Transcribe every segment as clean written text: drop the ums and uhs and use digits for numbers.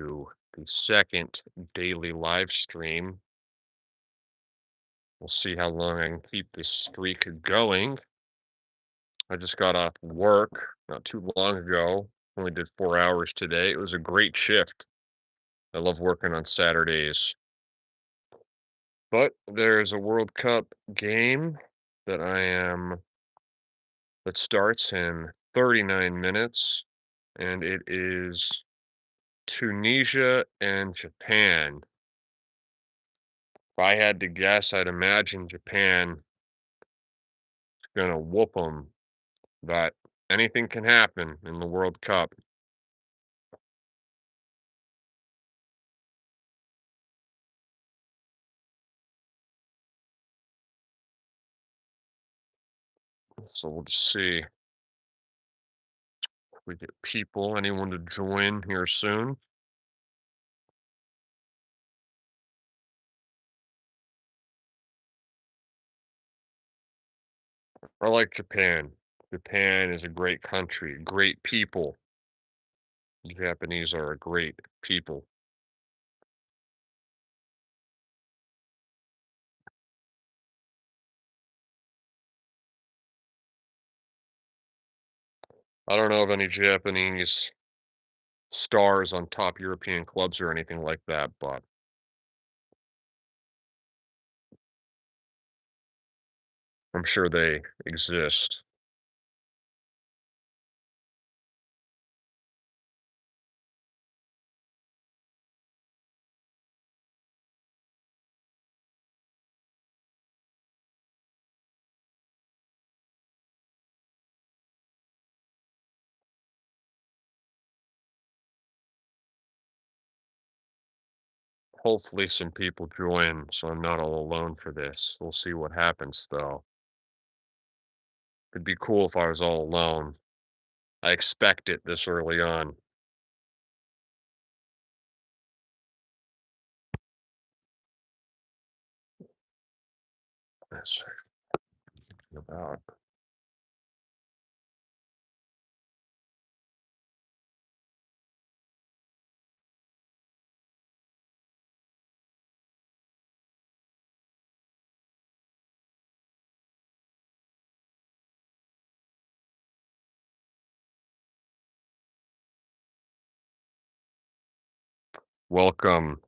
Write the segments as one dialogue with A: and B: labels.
A: the second daily live stream. We'll see how long I can keep this streak going. I just got off work not too long ago. Only did 4 hours today. It was a great shift. I love working on Saturdays. But there's a World Cup game that that starts in 39 minutes, and it is Tunisia and Japan. If I had to guess, I'd imagine Japan is gonna whoop them, but anything can happen in the World Cup. So we'll just see if we get anyone to join here soon. I like Japan. Japan is a great country, great people. The Japanese are a great people. I don't know of any Japanese stars on top European clubs or anything like that, but I'm sure they exist. Hopefully some people join so I'm not all alone for this. We'll see what happens though. It'd be cool if I was all alone. I expect it this early on. That's about. Welcome.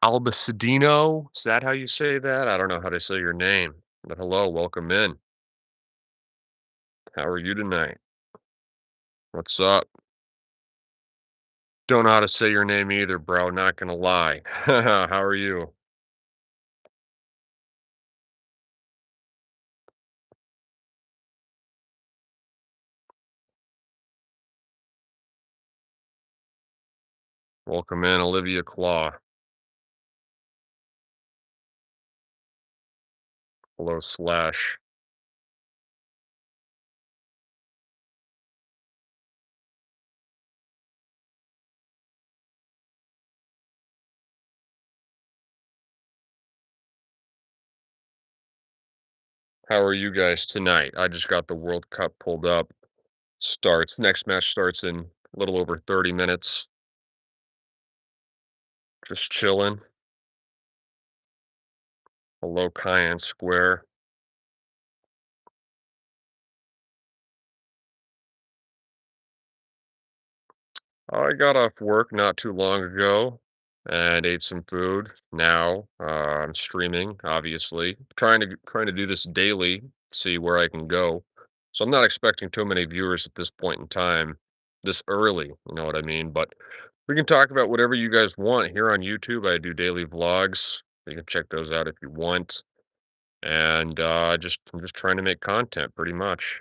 A: Albacedino? Is that how you say that? I don't know how to say your name, but hello, welcome in. How are you tonight? What's up? Don't know how to say your name either, bro. Not gonna lie. How are you? Welcome in, Olivia Claw. Hello, Slash. How are you guys tonight? I just got the World Cup pulled up. Next match starts in a little over 30 minutes. Just chilling. Hello, Cayenne Square. I got off work not too long ago and ate some food. Now I'm streaming, obviously, trying to do this daily, see where I can go. So I'm not expecting too many viewers at this point in time, this early. You know what I mean? But we can talk about whatever you guys want here on YouTube. I do daily vlogs. You can check those out if you want. And I'm just trying to make content, pretty much.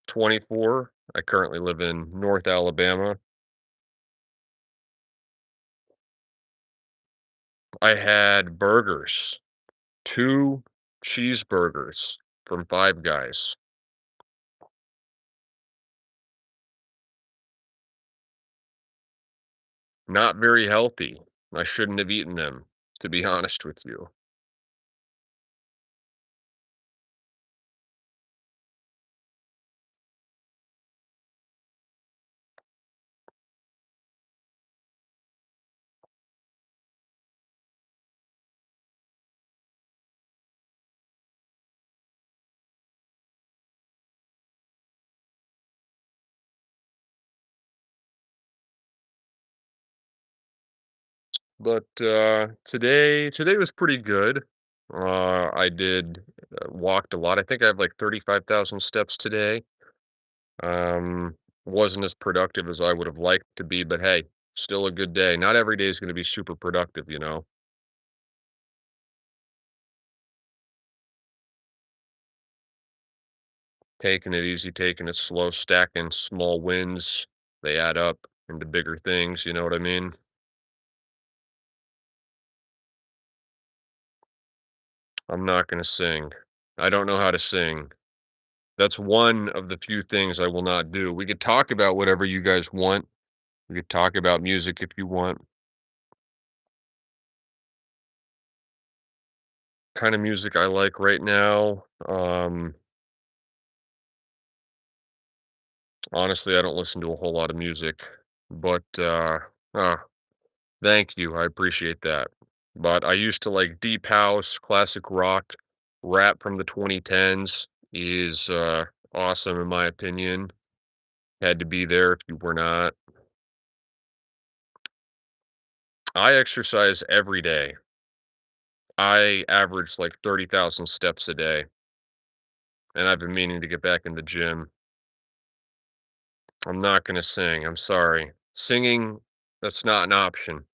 A: 24. I currently live in North Alabama. I had burgers, 2 cheeseburgers from Five Guys. Not very healthy. I shouldn't have eaten them, to be honest with you. But today was pretty good. I did walked a lot. I think I have like 35,000 steps today. Um, wasn't as productive as I would have liked to be, but hey, still a good day. Not every day is going to be super productive, you know. Taking it easy, taking it slow, stacking small wins. They add up into bigger things, you know what I mean? I'm not going to sing. I don't know how to sing. That's one of the few things I will not do. We could talk about whatever you guys want. We could talk about music if you want. Kind of music I like right now. Honestly, I don't listen to a whole lot of music, but uh, thank you. I appreciate that. But I used to like deep house, classic rock, rap from the 2010s is awesome in my opinion. Had to be there if you were not. I exercise every day. I average like 30,000 steps a day, and I've been meaning to get back in the gym. I'm not going to sing. I'm sorry. Singing, that's not an option.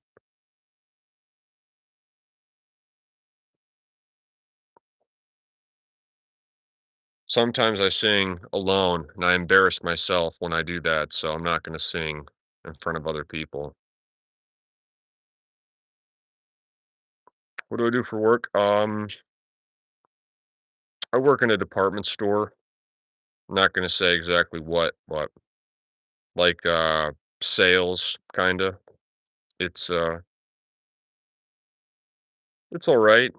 A: Sometimes I sing alone, and I embarrass myself when I do that, so I'm not going to sing in front of other people. What do I do for work? I work in a department store. I'm not going to say exactly what, but like sales kind of. It's uh it's all right.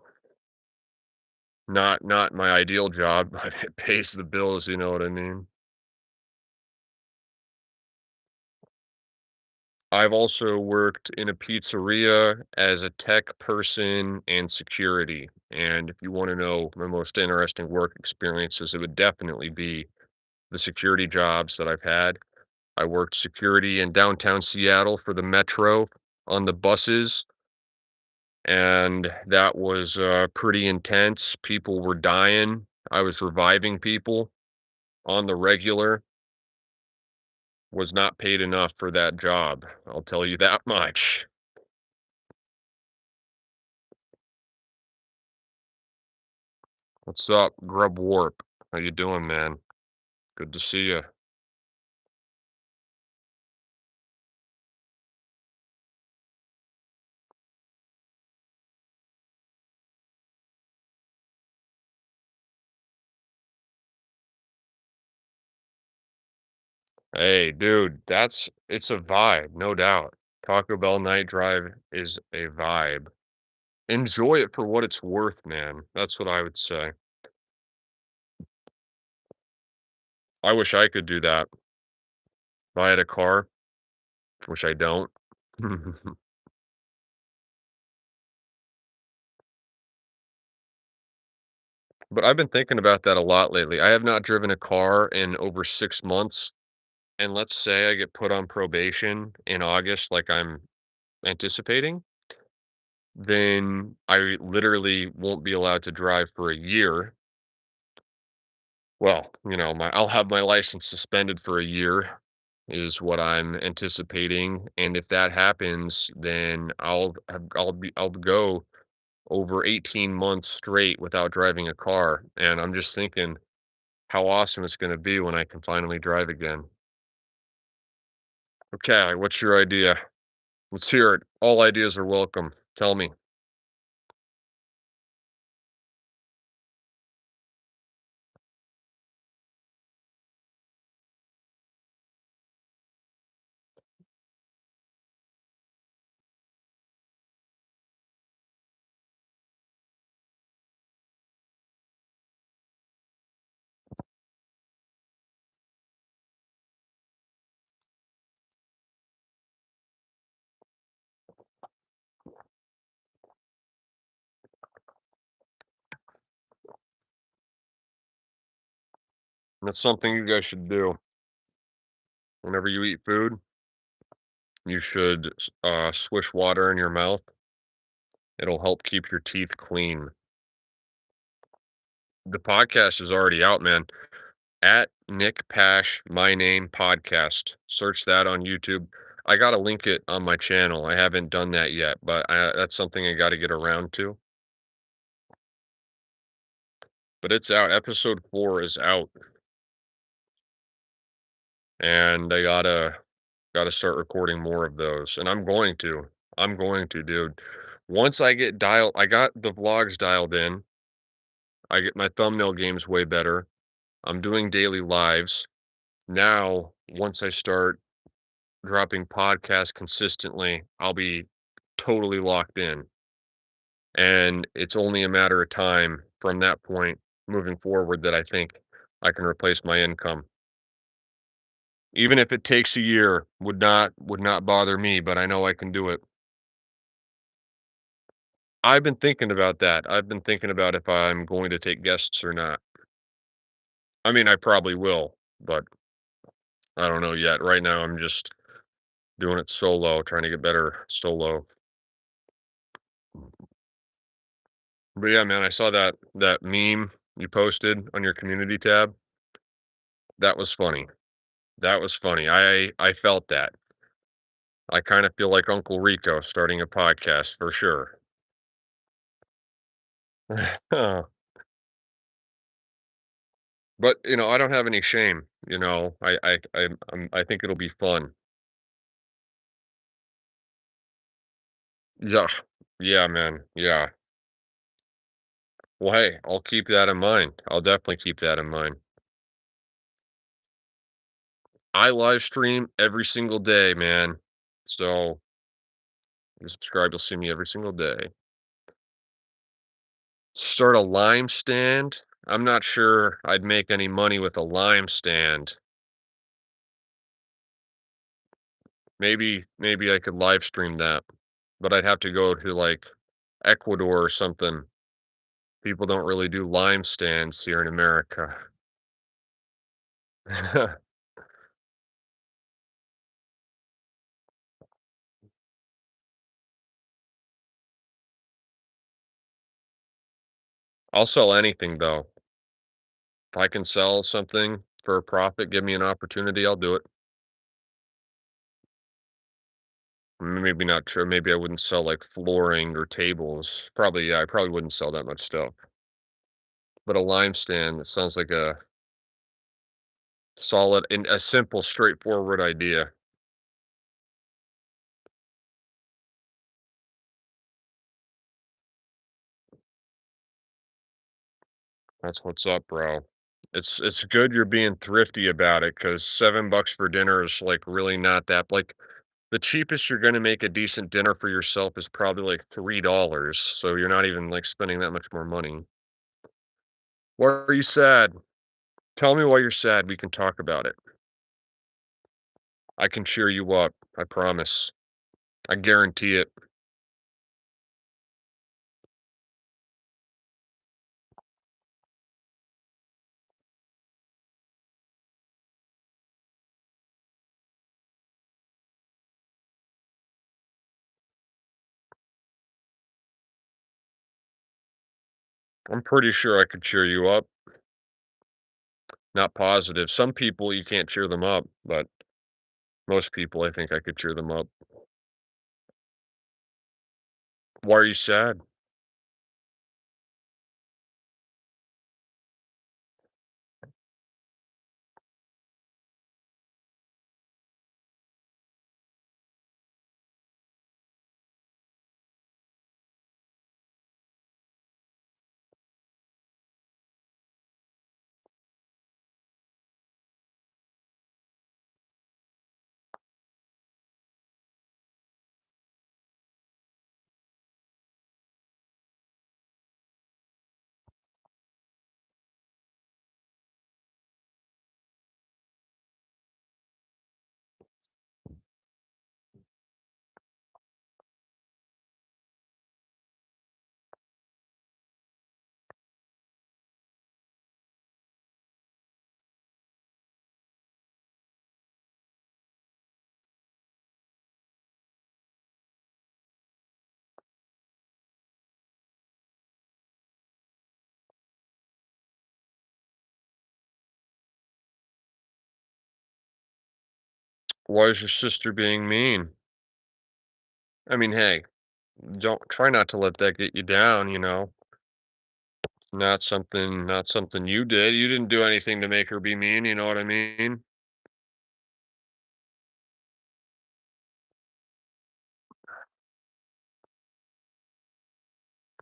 A: Not my ideal job, but it pays the bills, you know what I mean? I've also worked in a pizzeria as a tech person and security. And if you want to know my most interesting work experiences, it would definitely be the security jobs that I've had. I worked security in downtown Seattle for the Metro on the buses, and that was pretty intense. People were dying. I was reviving people on the regular. Was not paid enough for that job. I'll tell you that much. What's up, Grub Warp? How you doing, man? Good to see you. Hey, dude, it's a vibe, no doubt. Taco Bell Night Drive is a vibe. Enjoy it for what it's worth, man. That's what I would say. I wish I could do that. If I had a car, which I don't. But I've been thinking about that a lot lately. I have not driven a car in over 6 months. And let's say I get put on probation in August, like I'm anticipating, then I literally won't be allowed to drive for a year. Well, I'll have my license suspended for a year is what I'm anticipating, and if that happens, then I'll go over 18 months straight without driving a car, and I'm just thinking how awesome it's going to be when I can finally drive again. Okay, what's your idea? Let's hear it. All ideas are welcome. Tell me. That's something you guys should do whenever you eat food. You should swish water in your mouth. It'll help keep your teeth clean. The podcast is already out, man. At Nick Pash, my name podcast. Search that on YouTube. I gotta link it on my channel. I haven't done that yet, but that's something I got to get around to. But it's out. Episode 4 is out, and I gotta start recording more of those. And I'm going to. I'm going to, dude. Once I got the vlogs dialed in. I get my thumbnail game's way better. I'm doing daily lives. Now, once I start dropping podcasts consistently, I'll be totally locked in. And it's only a matter of time from that point moving forward that I think I can replace my income. Even if it takes a year, would not bother me, but I know I can do it. I've been thinking about that. I've been thinking about if I'm going to take guests or not. I mean, I probably will, but I don't know yet. Right now, I'm just doing it solo, trying to get better solo. But yeah, man, I saw that meme you posted on your community tab. That was funny. That was funny. I felt that. I kind of feel like Uncle Rico starting a podcast for sure. But I don't have any shame. I think it'll be fun. Yeah, yeah, man. Yeah. Well, hey, I'll keep that in mind. I'll definitely keep that in mind. I live stream every single day, man. So you subscribe, you'll see me every single day. Start a lime stand? I'm not sure I'd make any money with a lime stand. Maybe I could live stream that, but I'd have to go to like Ecuador or something. People don't really do lime stands here in America. I'll sell anything though. If I can sell something for a profit, give me an opportunity, I'll do it. Maybe not true. Maybe I wouldn't sell like flooring or tables. Probably, yeah, I probably wouldn't sell that much stuff. But a lime stand, that sounds like a solid and a simple, straightforward idea. That's what's up, bro. It's good you're being thrifty about it because $7 for dinner is like really not that like the cheapest you're gonna make a decent dinner for yourself is probably like $3. So you're not even like spending that much more money. Why are you sad? Tell me why you're sad. We can talk about it. I can cheer you up. I promise. I guarantee it. I'm pretty sure I could cheer you up. Not positive. Some people you can't cheer them up, but most people I think I could cheer them up. Why are you sad? Why is your sister being mean? I mean, hey, don't try not to let that get you down, you know? Not something you did. You didn't do anything to make her be mean, you know what I mean?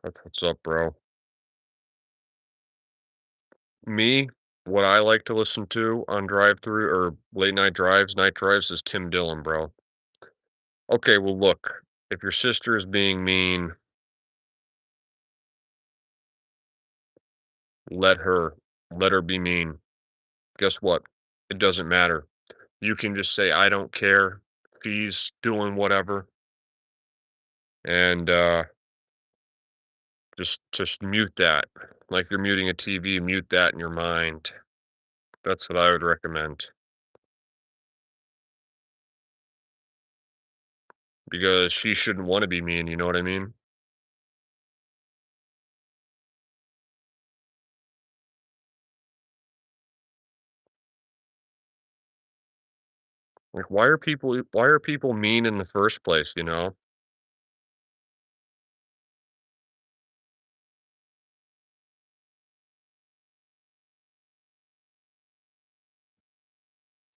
A: That's what's up, bro. Me, what I like to listen to on drive through or late night drives is Tim Dillon, bro. Okay, well, look, if your sister is being mean, let her. Let her be mean. Guess what? It doesn't matter. You can just say, I don't care. She's doing whatever. And just mute that. Like you're muting a TV, mute that in your mind. That's what I would recommend. Because she shouldn't want to be mean, you know what I mean? Like why are people mean in the first place, you know?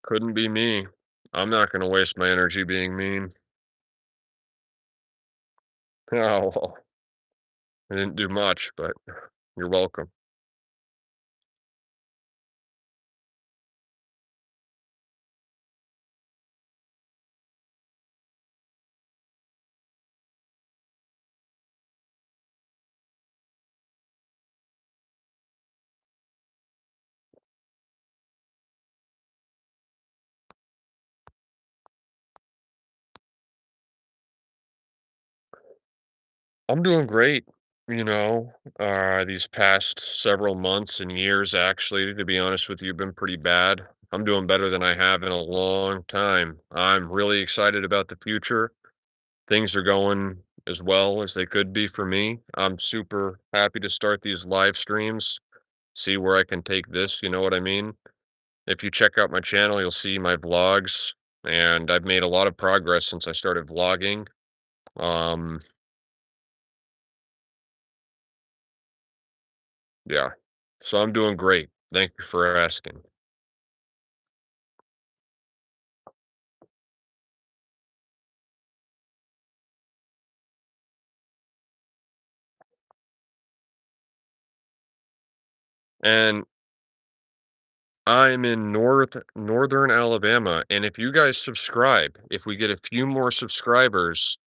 A: Couldn't be me. I'm not gonna waste my energy being mean. Oh, well, I didn't do much, but you're welcome. I'm doing great. These past several months and years, actually, to be honest with you, have been pretty bad. I'm doing better than I have in a long time. I'm really excited about the future. Things are going as well as they could be for me. I'm super happy to start these live streams, see where I can take this, you know what I mean? If you check out my channel, you'll see my vlogs, and I've made a lot of progress since I started vlogging. Um, yeah. So I'm doing great. Thank you for asking. And I'm in northern Alabama, and if you guys subscribe, if we get a few more subscribers,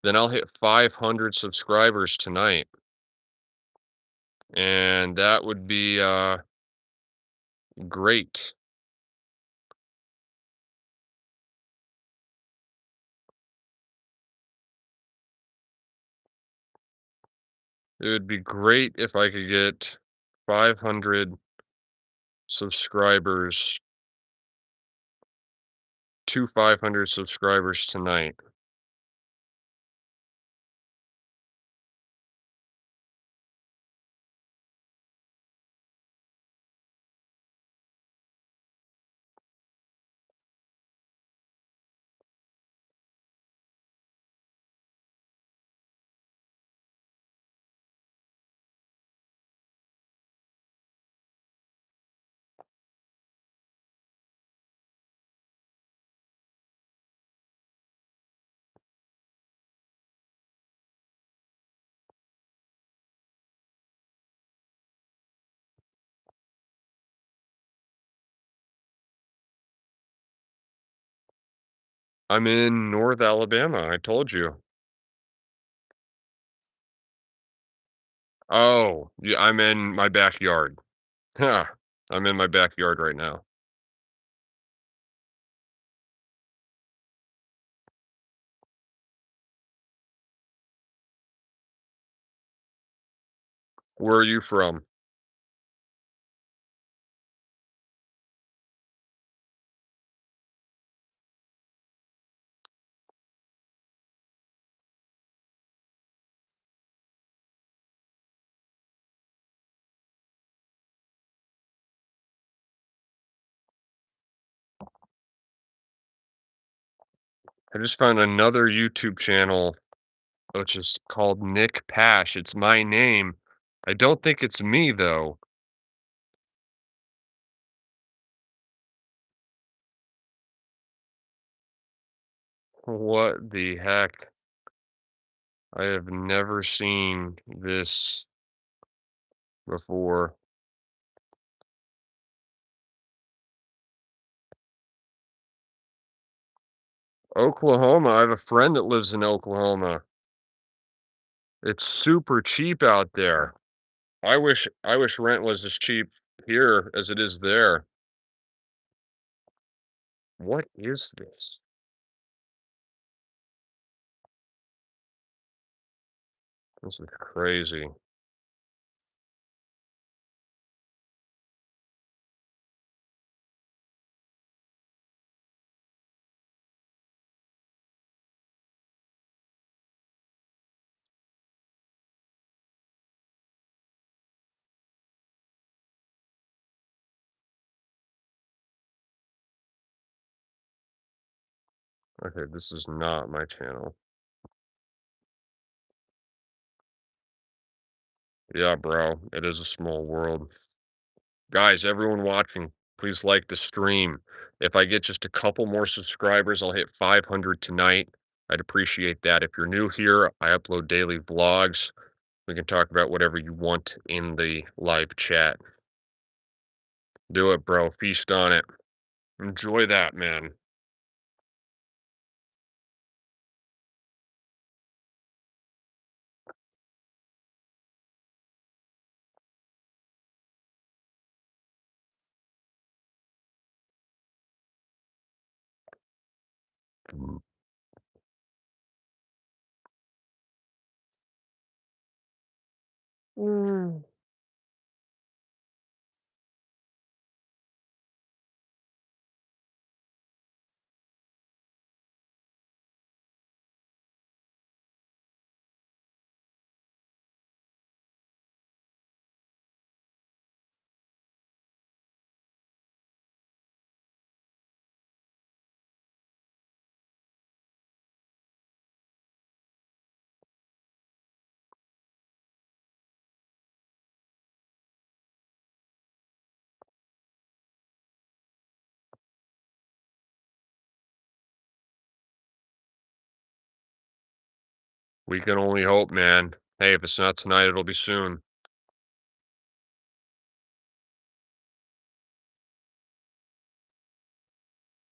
A: then I'll hit 500 subscribers tonight, and that would be great. It would be great if I could get 500 subscribers to 500 subscribers tonight. I'm in North Alabama, I told you. Oh, yeah, I'm in my backyard. Huh. I'm in my backyard right now. Where are you from? I just found another YouTube channel which is called Nick Pash. It's my name. I don't think it's me though. What the heck? I have never seen this before. Oklahoma. I have a friend that lives in Oklahoma. It's super cheap out there. I wish rent was as cheap here as it is there. What is this? This is crazy. Okay, this is not my channel. Yeah, bro, it is a small world. Guys, everyone watching, please like the stream. If I get just a couple more subscribers, I'll hit 500 tonight. I'd appreciate that. If you're new here, I upload daily vlogs. We can talk about whatever you want in the live chat. Do it, bro. Feast on it. Enjoy that, man. Mm. We can only hope, man. Hey, if it's not tonight, it'll be soon.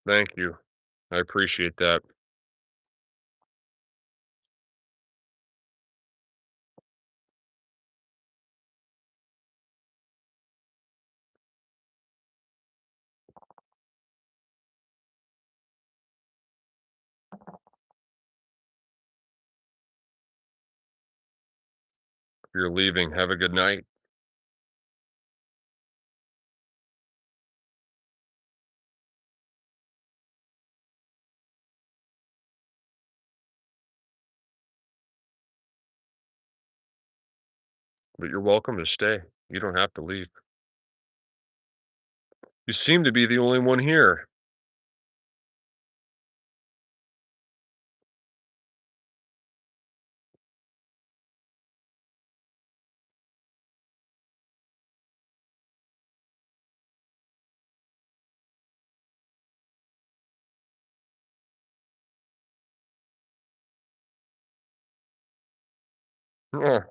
A: Thank you. I appreciate that. If you're leaving, have a good night. But you're welcome to stay. You don't have to leave. You seem to be the only one here. Oh,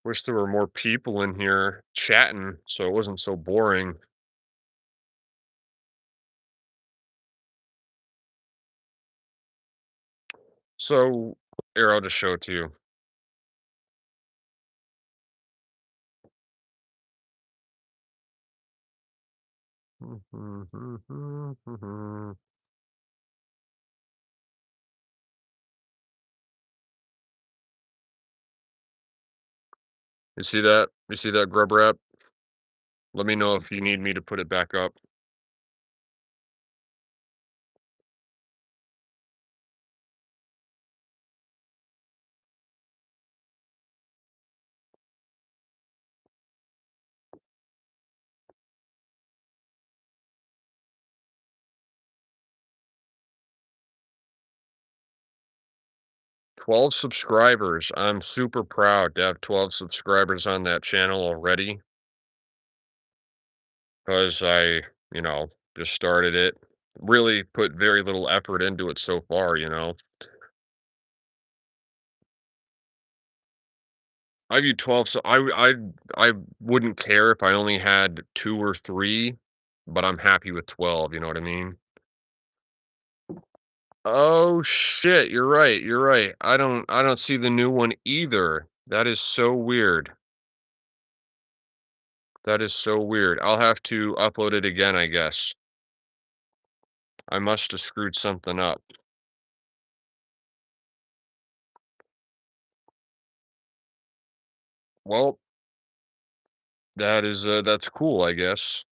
A: wish there were more people in here chatting so it wasn't so boring. So, here, I'll just show it to you. You see that? You see that grub wrap? Let me know if you need me to put it back up. 12 subscribers. I'm super proud to have 12 subscribers on that channel already because you know, just started it. Really put very little effort into it so far, you know. I view 12 so I wouldn't care if I only had 2 or 3, but I'm happy with 12, you know what I mean? Oh shit, you're right, you're right. I don't see the new one either. That is so weird. That is so weird. I'll have to upload it again, I guess. I must have screwed something up. Well, that's cool, I guess.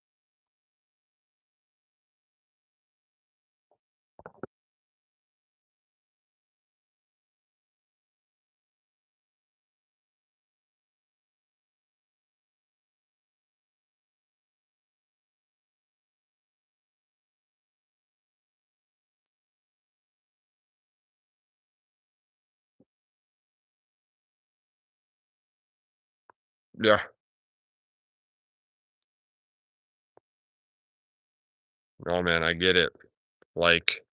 A: Yeah. Oh man, I get it. Like,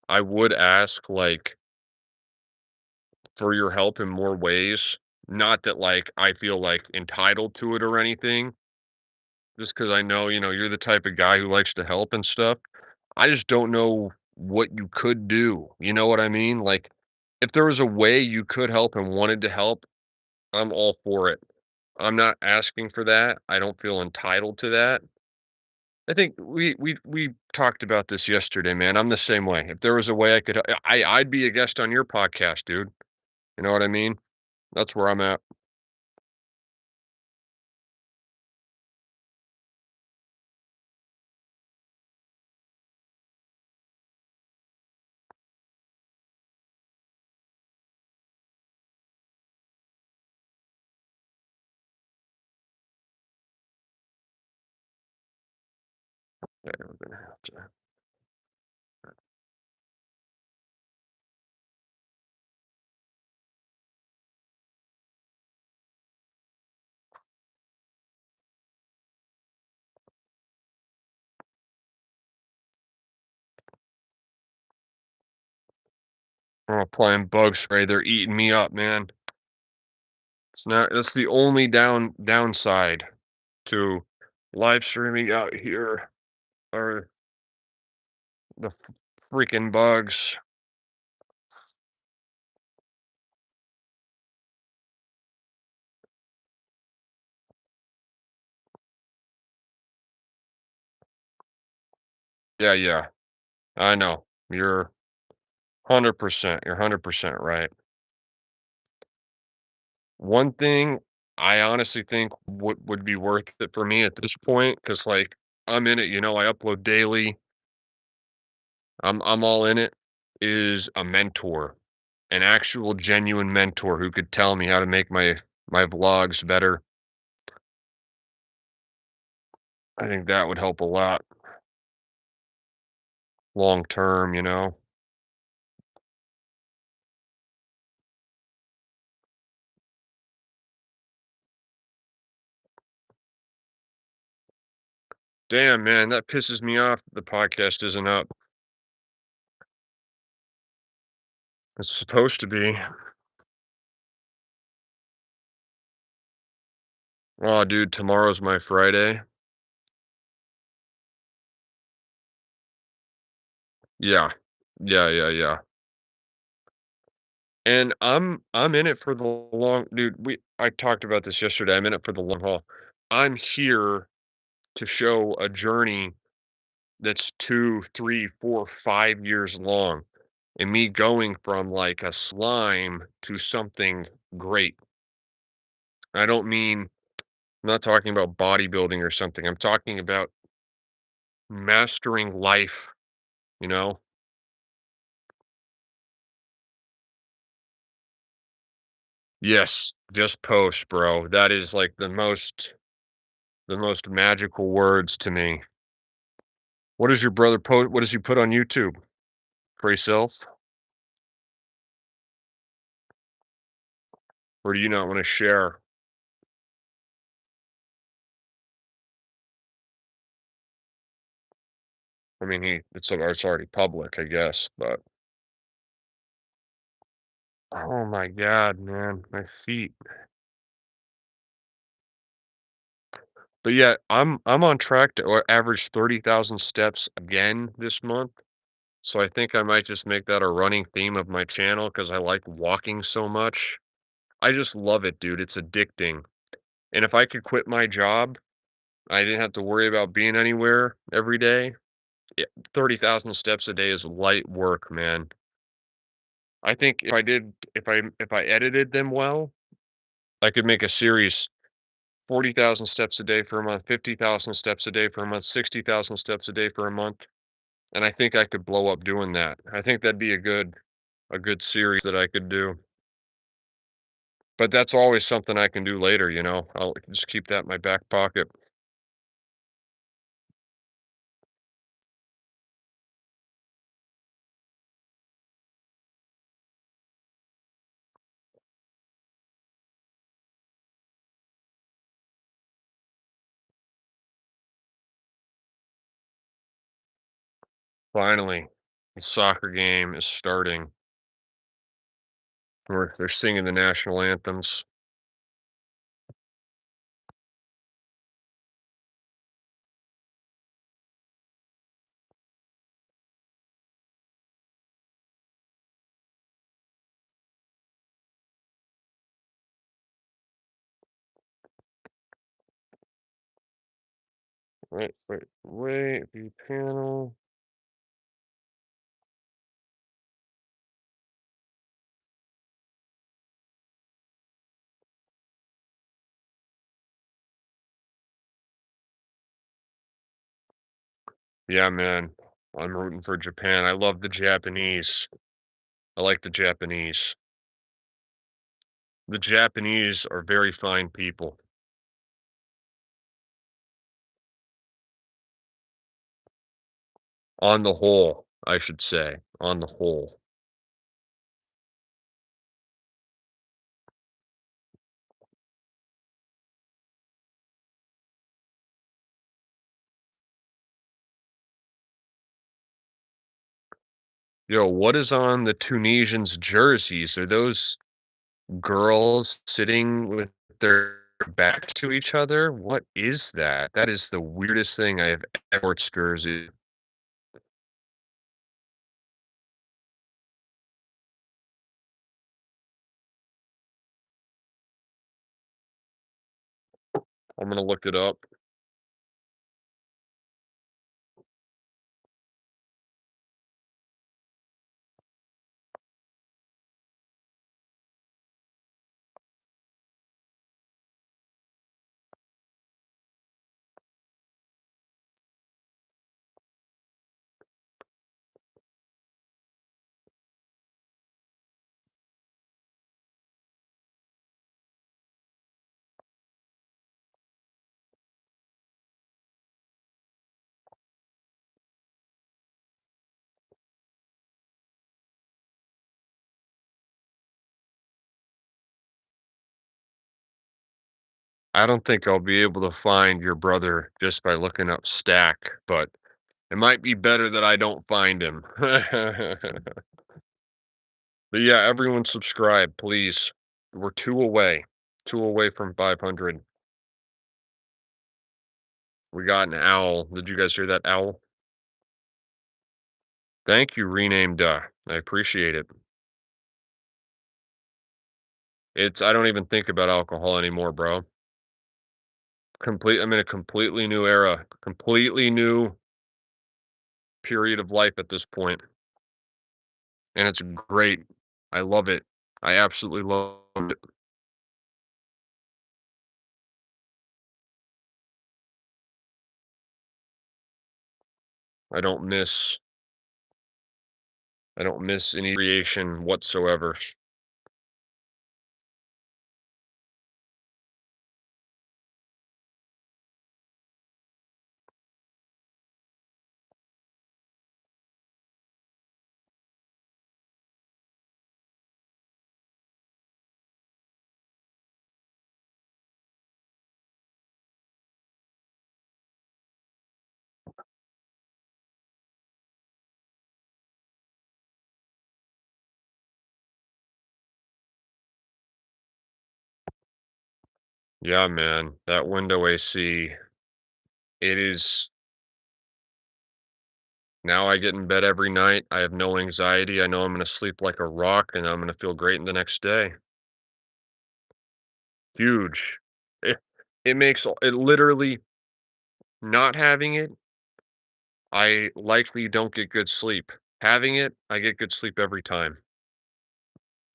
A: I would ask, like, for your help in more ways. Not that, like, I feel, like, entitled to it or anything, just because I know, you're the type of guy who likes to help and stuff. I just don't know what you could do, you know what I mean? Like, if there was a way you could help and wanted to help, I'm all for it. I'm not asking for that. I don't feel entitled to that. I think we talked about this yesterday, man. I'm the same way. If there was a way I could, I'd be a guest on your podcast, dude. You know what I mean? That's where I'm at. Yeah, we're gonna have to. I'm applying bug spray. They're eating me up, man. It's not. That's the only downside to live streaming out here are the freaking bugs. Yeah, yeah. I know. You're 100%. You're 100% right. One thing I honestly think would be worth it for me at this point, because like I'm in it, I upload daily. I'm all in it, is a mentor, an actual genuine mentor who could tell me how to make my vlogs better. I think that would help a lot long term, you know. Damn, man, that pisses me off that the podcast isn't up. It's supposed to be. Oh, dude, tomorrow's my Friday. Yeah. Yeah, yeah, yeah. And I'm in it for the long dude, I talked about this yesterday. I'm in it for the long haul. I'm here to show a journey that's 2, 3, 4, 5 years long, and me going from like a slime to something great. I don't mean I'm not talking about bodybuilding or something. I'm talking about mastering life, you know? Yes, just post, bro. That is like the most magical words to me. What does your brother post? What does he put on YouTube for himself? Or do you not want to share? I mean, it's already public, I guess, but oh my god, man, my feet. But yeah, I'm on track to average 30,000 steps again this month. So I think I might just make that a running theme of my channel because I like walking so much. I just love it, dude. It's addicting. And if I could quit my job, I didn't have to worry about being anywhere every day. Yeah, 30,000 steps a day is light work, man. I think if I edited them well, I could make a series 40,000 steps a day for a month, 50,000 steps a day for a month, 60,000 steps a day for a month. And I think I could blow up doing that. I think that'd be a good series that I could do. But that's always something I can do later, you know? I'll just keep that in my back pocket. Finally, the soccer game is starting. Where they're singing the national anthems. Wait, view panel. Yeah, man. I'm rooting for Japan. I love the Japanese. I like the Japanese. The Japanese are very fine people. On the whole, I should say. On the whole. Yo, what is on the Tunisians' jerseys? Are those girls sitting with their backs to each other? What is that? That is the weirdest thing I have ever jersey. I'm gonna look it up. I don't think I'll be able to find your brother just by looking up Stack, but it might be better that I don't find him. But yeah, everyone subscribe, please. We're 2 away. 2 away from 500. We got an owl. Did you guys hear that owl? Thank you, renamed, I appreciate it. I don't even think about alcohol anymore, bro. I'm in a completely new era, completely new period of life at this point, and it's great. I love it. I absolutely love it. I don't miss I don't miss any creation whatsoever. Yeah, man, that window AC, it is now I get in bed every night. I have no anxiety. I know I'm gonna sleep like a rock and I'm gonna feel great the next day. Huge. It, it makes it literally not having it, I likely don't get good sleep. Having it, I get good sleep every time.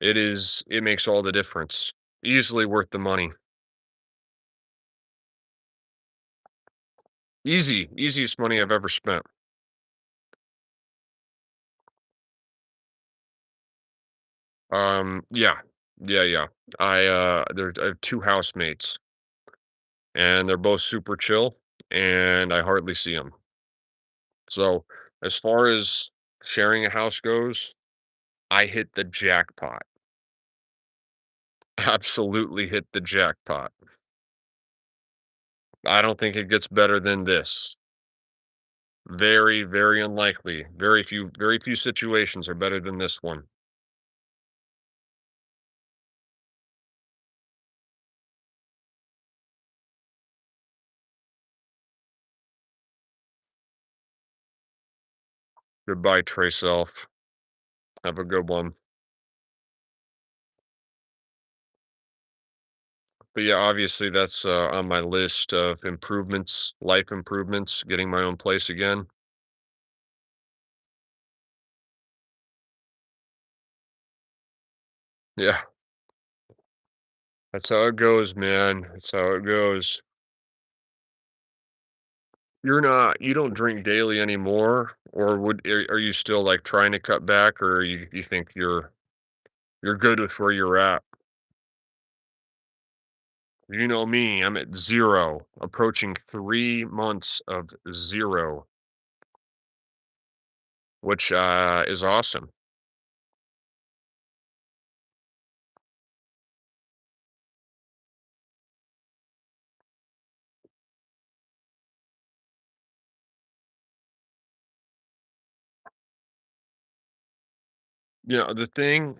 A: It makes all the difference. Easily worth the money. Easiest money I've ever spent. Yeah. Yeah. I have two housemates and they're both super chill and I hardly see them. So, as far as sharing a house goes, I hit the jackpot. Absolutely hit the jackpot. I don't think it gets better than this. Very unlikely. Very few situations are better than this one. Goodbye, Trey Self. Have a good one. But yeah, obviously that's on my list of improvements, life improvements, getting my own place again. Yeah, that's how it goes, man. That's how it goes. You don't drink daily anymore, or are you still like trying to cut back, or you think you're good with where you're at? You know me, I'm at 0, approaching 3 months of 0, which, is awesome. The thing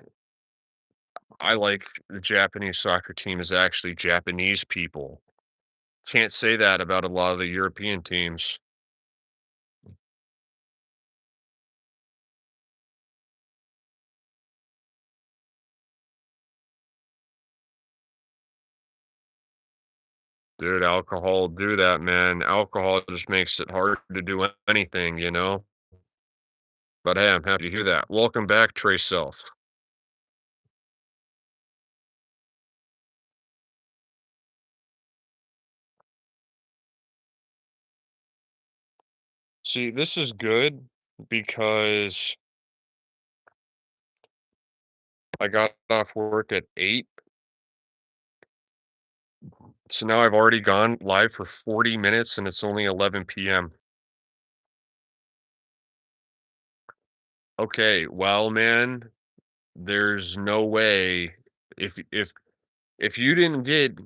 A: I like the Japanese soccer team is actually Japanese people. Can't say that about a lot of the European teams. Dude, alcohol will do that, man. Alcohol just makes it hard to do anything, you know? But, hey, I'm happy to hear that. Welcome back, Trey Self. See, this is good because I got off work at 8. So now I've already gone live for 40 minutes and it's only 11 PM. Okay, well, man, there's no way if if you didn't get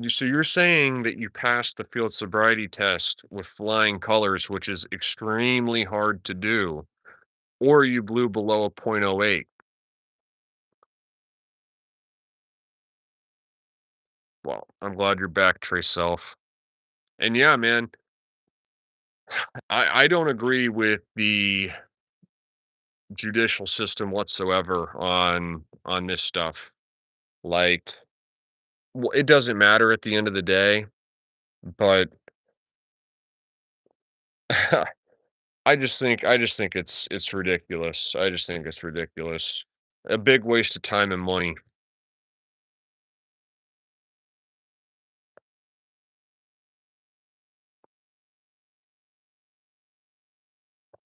A: so you're saying that you passed the field sobriety test with flying colors, which is extremely hard to do, or you blew below a .08. Well, I'm glad you're back, Trey Self. And yeah, man, I don't agree with the judicial system whatsoever on this stuff. Like, it doesn't matter at the end of the day, but I just think it's ridiculous. I just think it's ridiculous. A big waste of time and money.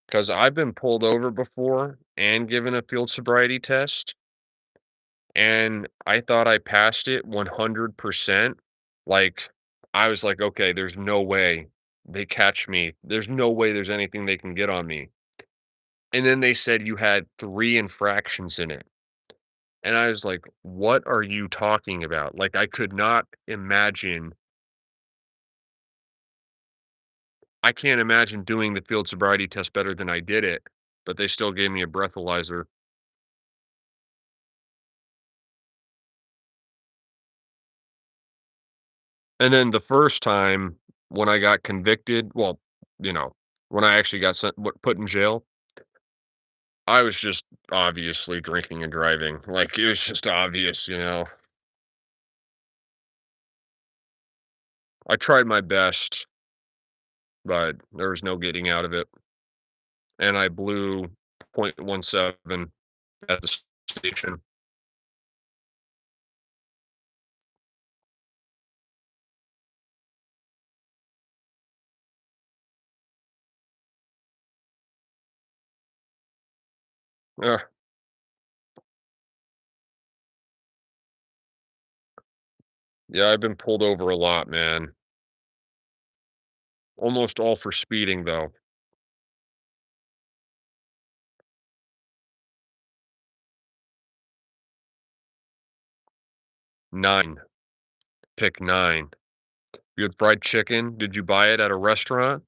A: because I've been pulled over before and given a field sobriety test, and I thought I passed it 100%. Like, I was like, "Okay, there's no way they catch me. There's no way there's anything they can get on me." And then they said you had 3 infractions in it. And I was like, "What are you talking about?" Like, I can't imagine doing the field sobriety test better than I did it, but they still gave me a breathalyzer. And then the first time when I got convicted, well, you know, when I actually got put in jail, I was just obviously drinking and driving. Like, it was just obvious, you know? I tried my best, but there was no getting out of it, and I blew .17 at the station. Ugh, yeah, I've been pulled over a lot, man. Almost all for speeding, though. 9. Pick 9. You had fried chicken. Did you buy it at a restaurant?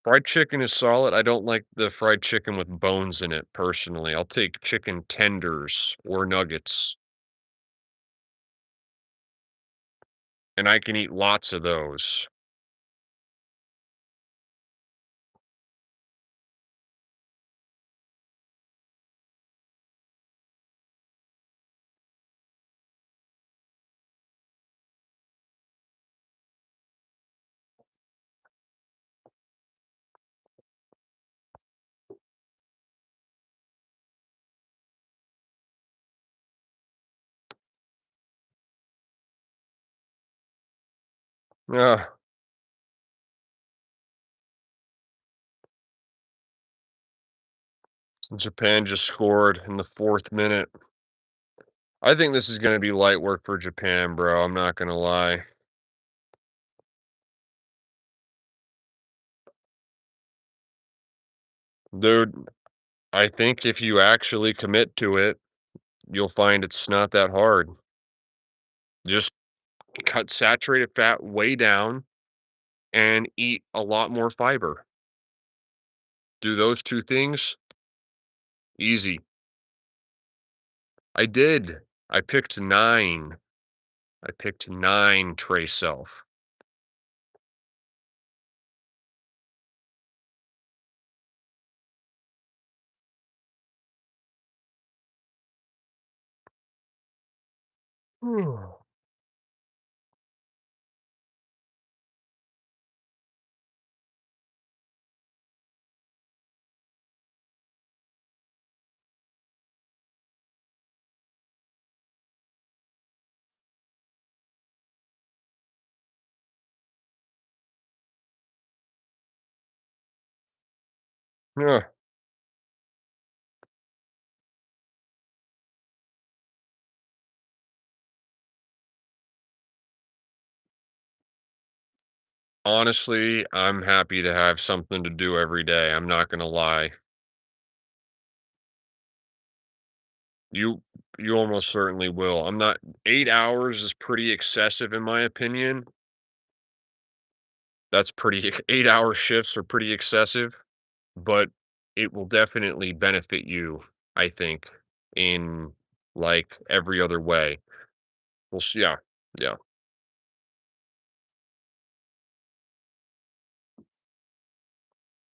A: Fried chicken is solid. I don't like the fried chicken with bones in it, personally. I'll take chicken tenders or nuggets, and I can eat lots of those. Ah, Japan just scored in the 4th minute. I think this is gonna be light work for Japan, bro. I'm not gonna lie. Dude, I think if you actually commit to it, you'll find it's not that hard. Just cut saturated fat way down and eat a lot more fiber. Do those 2 things, easy. I did. I picked 9. I picked 9 Tray Self. Yeah, honestly, I'm happy to have something to do every day, I'm not gonna lie. You you almost certainly will. I'm not 8 hours is pretty excessive in my opinion. That's pretty 8-hour shifts are pretty excessive, but it will definitely benefit you, I think, in, like, every other way. Well, yeah, yeah.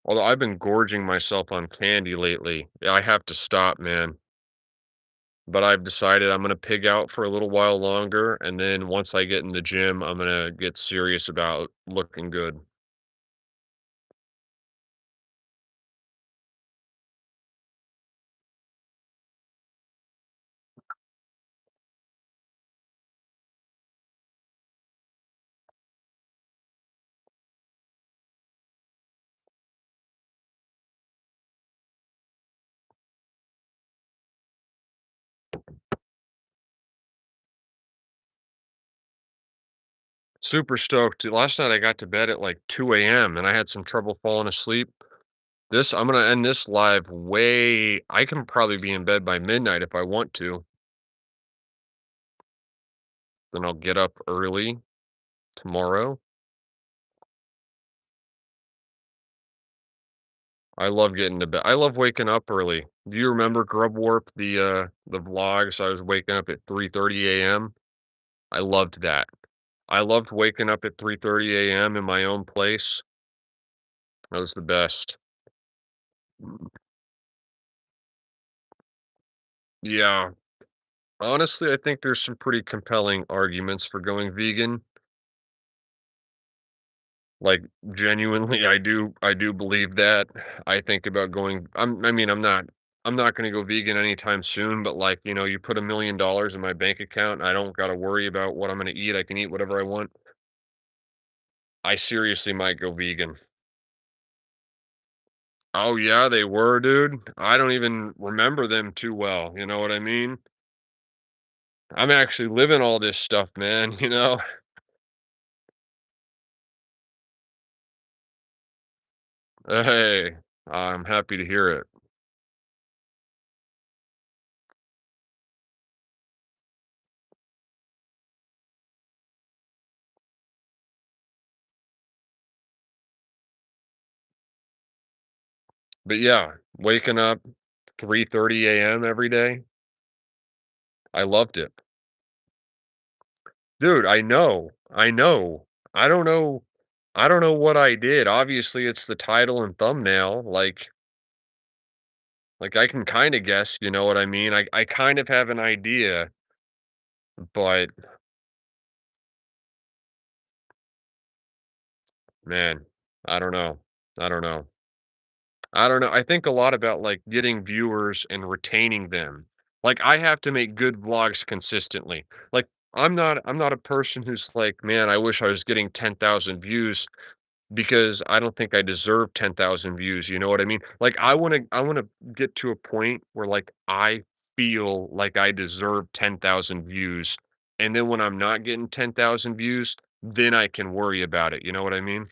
A: Although I've been gorging myself on candy lately. I have to stop, man. But I've decided I'm gonna pig out for a little while longer, and then once I get in the gym, I'm gonna get serious about looking good. Super stoked. Last night I got to bed at like 2 AM and I had some trouble falling asleep. I'm gonna end this live way I can probably be in bed by midnight if I want to. Then I'll get up early tomorrow. I love getting to bed. I love waking up early. Do you remember Grub Warp, the vlogs? I was waking up at 3:30 AM. I loved that. I loved waking up at 3:30 AM in my own place. That was the best. Yeah. Honestly, I think there's some pretty compelling arguments for going vegan. Like, genuinely, I do believe that. I think about going I mean, I'm not gonna go vegan anytime soon, but, like, you put $1,000,000 in my bank account, and I don't gotta worry about what I'm gonna eat, I can eat whatever I want. I seriously might go vegan. Oh, yeah, they were, dude? I don't even remember them too well, you know what I mean? I'm actually living all this stuff, man, you know? Hey, I'm happy to hear it. But, yeah, waking up 3:30 AM every day, I loved it. Dude, I know. I don't know I don't know what I did. Obviously, it's the title and thumbnail, like, I can kinda guess, you know what I mean? I kind of have an idea, but, man, I don't know. I don't know. I don't know. I think a lot about, like, getting viewers and retaining them. Like, I have to make good vlogs consistently. Like, I'm not a person who's like, "Man, I wish I was getting 10,000 views." Because I don't think I deserve 10,000 views, you know what I mean? Like, I wanna get to a point where, like, I feel like I deserve 10,000 views, and then when I'm not getting 10,000 views, then I can worry about it, you know what I mean?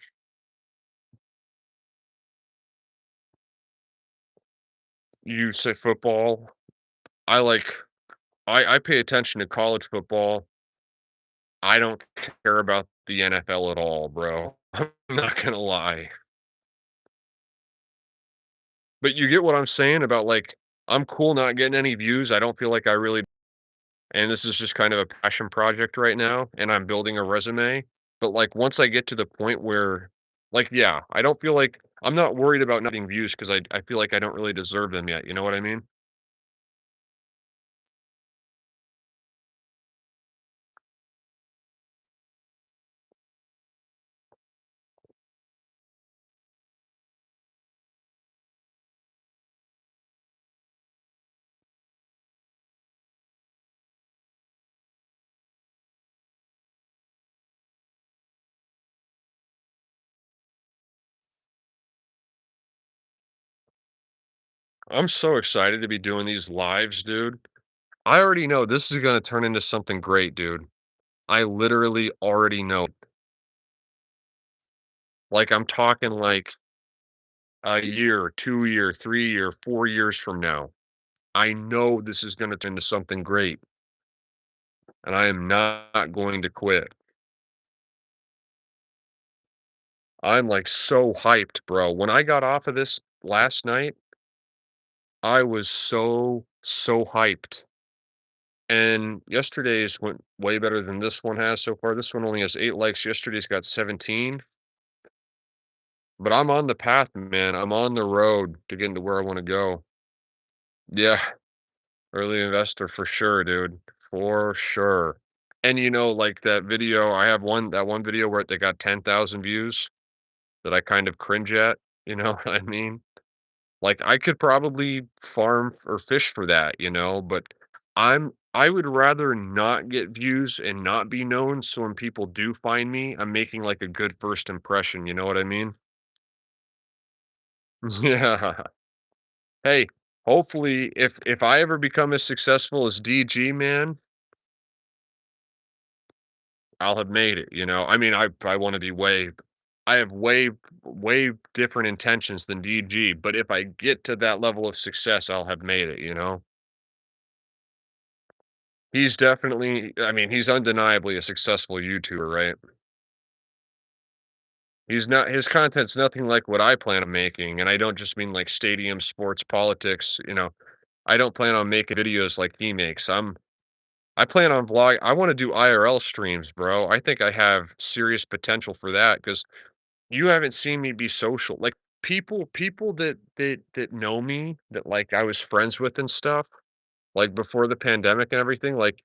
A: You say football, I like I pay attention to college football. I don't care about the NFL at all, bro. I'm not gonna lie. But you get what I'm saying about, like, I'm cool not getting any views, I don't feel like I really and this is just kind of a passion project right now, and I'm building a resume. But like once I get to the point where, like, yeah, I don't feel like I'm not worried about not getting views because I feel like I don't really deserve them yet. You know what I mean? I'm so excited to be doing these lives, dude. I already know this is gonna turn into something great, dude. I literally already know. Like I'm talking like a year, 2 year, 3 year, 4 years from now. I know this is gonna turn into something great, and I am not going to quit. I'm, like, so hyped, bro. When I got off of this last night, I was so hyped, and yesterday's went way better than this one has so far. This one only has 8 likes, yesterday's got 17, but I'm on the path, man. I'm on the road to getting to where I wanna go. Yeah, early investor for sure, dude, for sure. And, like, I have that one video where they got 10,000 views that I kind of cringe at, you know what I mean? Like, I could probably farm or fish for that, but I would rather not get views and not be known, so when people do find me, I'm making, like, a good first impression, you know what I mean? Yeah. Hey, hopefully, if I ever become as successful as DG, man, I'll have made it, you know? I mean, I wanna be I have way different intentions than DG, but if I get to that level of success, I'll have made it, you know? He's definitely I mean, he's undeniably a successful YouTuber, right? He's not his content's nothing like what I plan on making, and I don't just mean like stadium sports politics, you know? I don't plan on making videos like he makes. I plan on I wanna do IRL streams, bro. I think I have serious potential for that because you haven't seen me be social. Like, people that know me, that, like, I was friends with and stuff, like, before the pandemic and everything, like,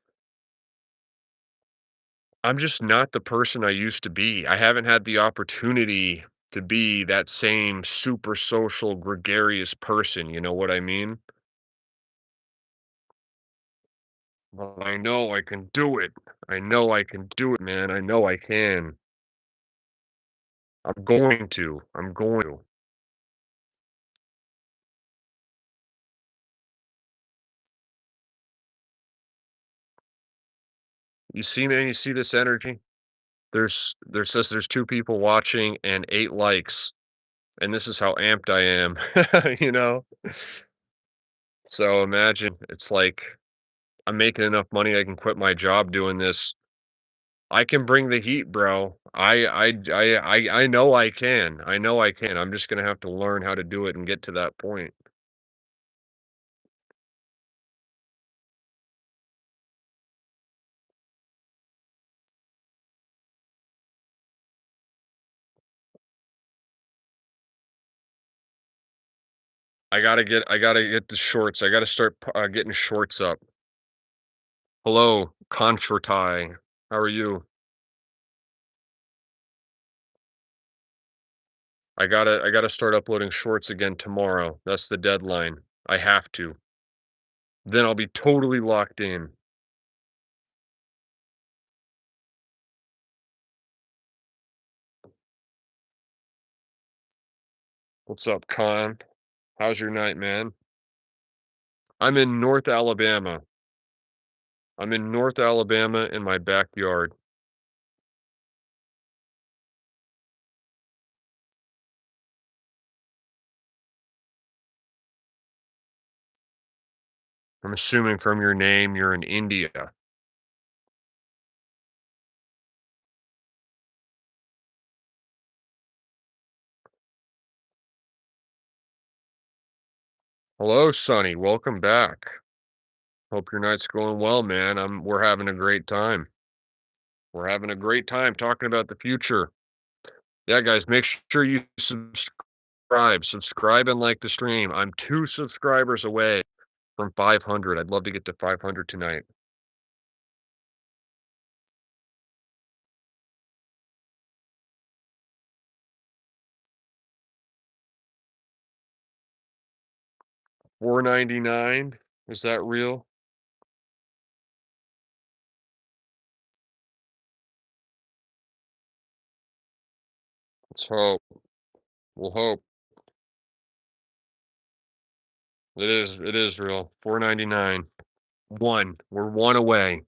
A: I'm just not the person I used to be. I haven't had the opportunity to be that same super social, gregarious person, you know what I mean? But I know I can do it. I know I can do it, man. I know I can. I'm going to. I'm going to. You see, man, you see this energy? There's 2 people watching and 8 likes, and this is how amped I am, you know? So imagine it's like I'm making enough money I can quit my job doing this. I can bring the heat, bro. I know I can. I know I can. I'm just gonna have to learn how to do it and get to that point. I gotta get the shorts. I gotta start getting shorts up. Hello, Contratai. How are you? I gotta start uploading shorts again tomorrow. That's the deadline. I have to. Then I'll be totally locked in. What's up, Con? How's your night, man? I'm in North Alabama. I'm in North Alabama in my backyard. I'm assuming from your name you're in India. Hello, Sonny. Welcome back. Hope your night's going well, man. We're having a great time. We're having a great time talking about the future. Yeah, guys, make sure you subscribe and like the stream. I'm 2 subscribers away from 500. I'd love to get to 500 tonight. 4.99. Is that real? Let's hope. We'll hope. It is real. 4.99. 1. We're 1 away,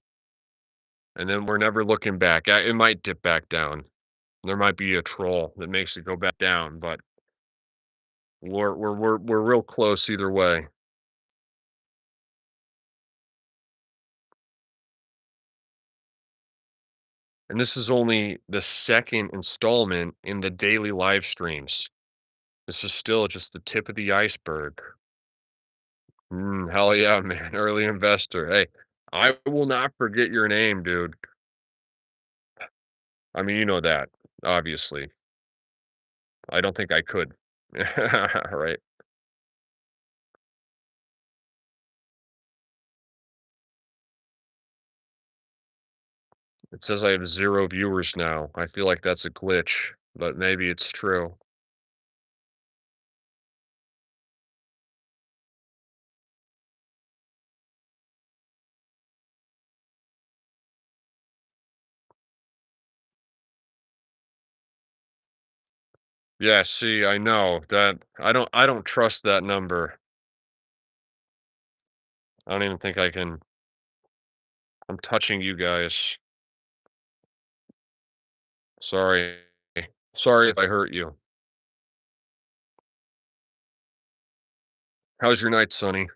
A: and then we're never looking back. It might dip back down. There might be a troll that makes it go back down, but we're real close either way. And this is only the second installment in the daily live streams. This is still just the tip of the iceberg. Hell yeah, man. Early investor. Hey, I will not forget your name, dude. I mean, you know that, obviously. I don't think I could. Right. It says I have 0 viewers now. I feel like that's a glitch, but maybe it's true. Yeah, see, I know that I don't trust that number. I don't even think I can I'm touching you guys. Sorry. Sorry if I hurt you. How's your night, Sonny?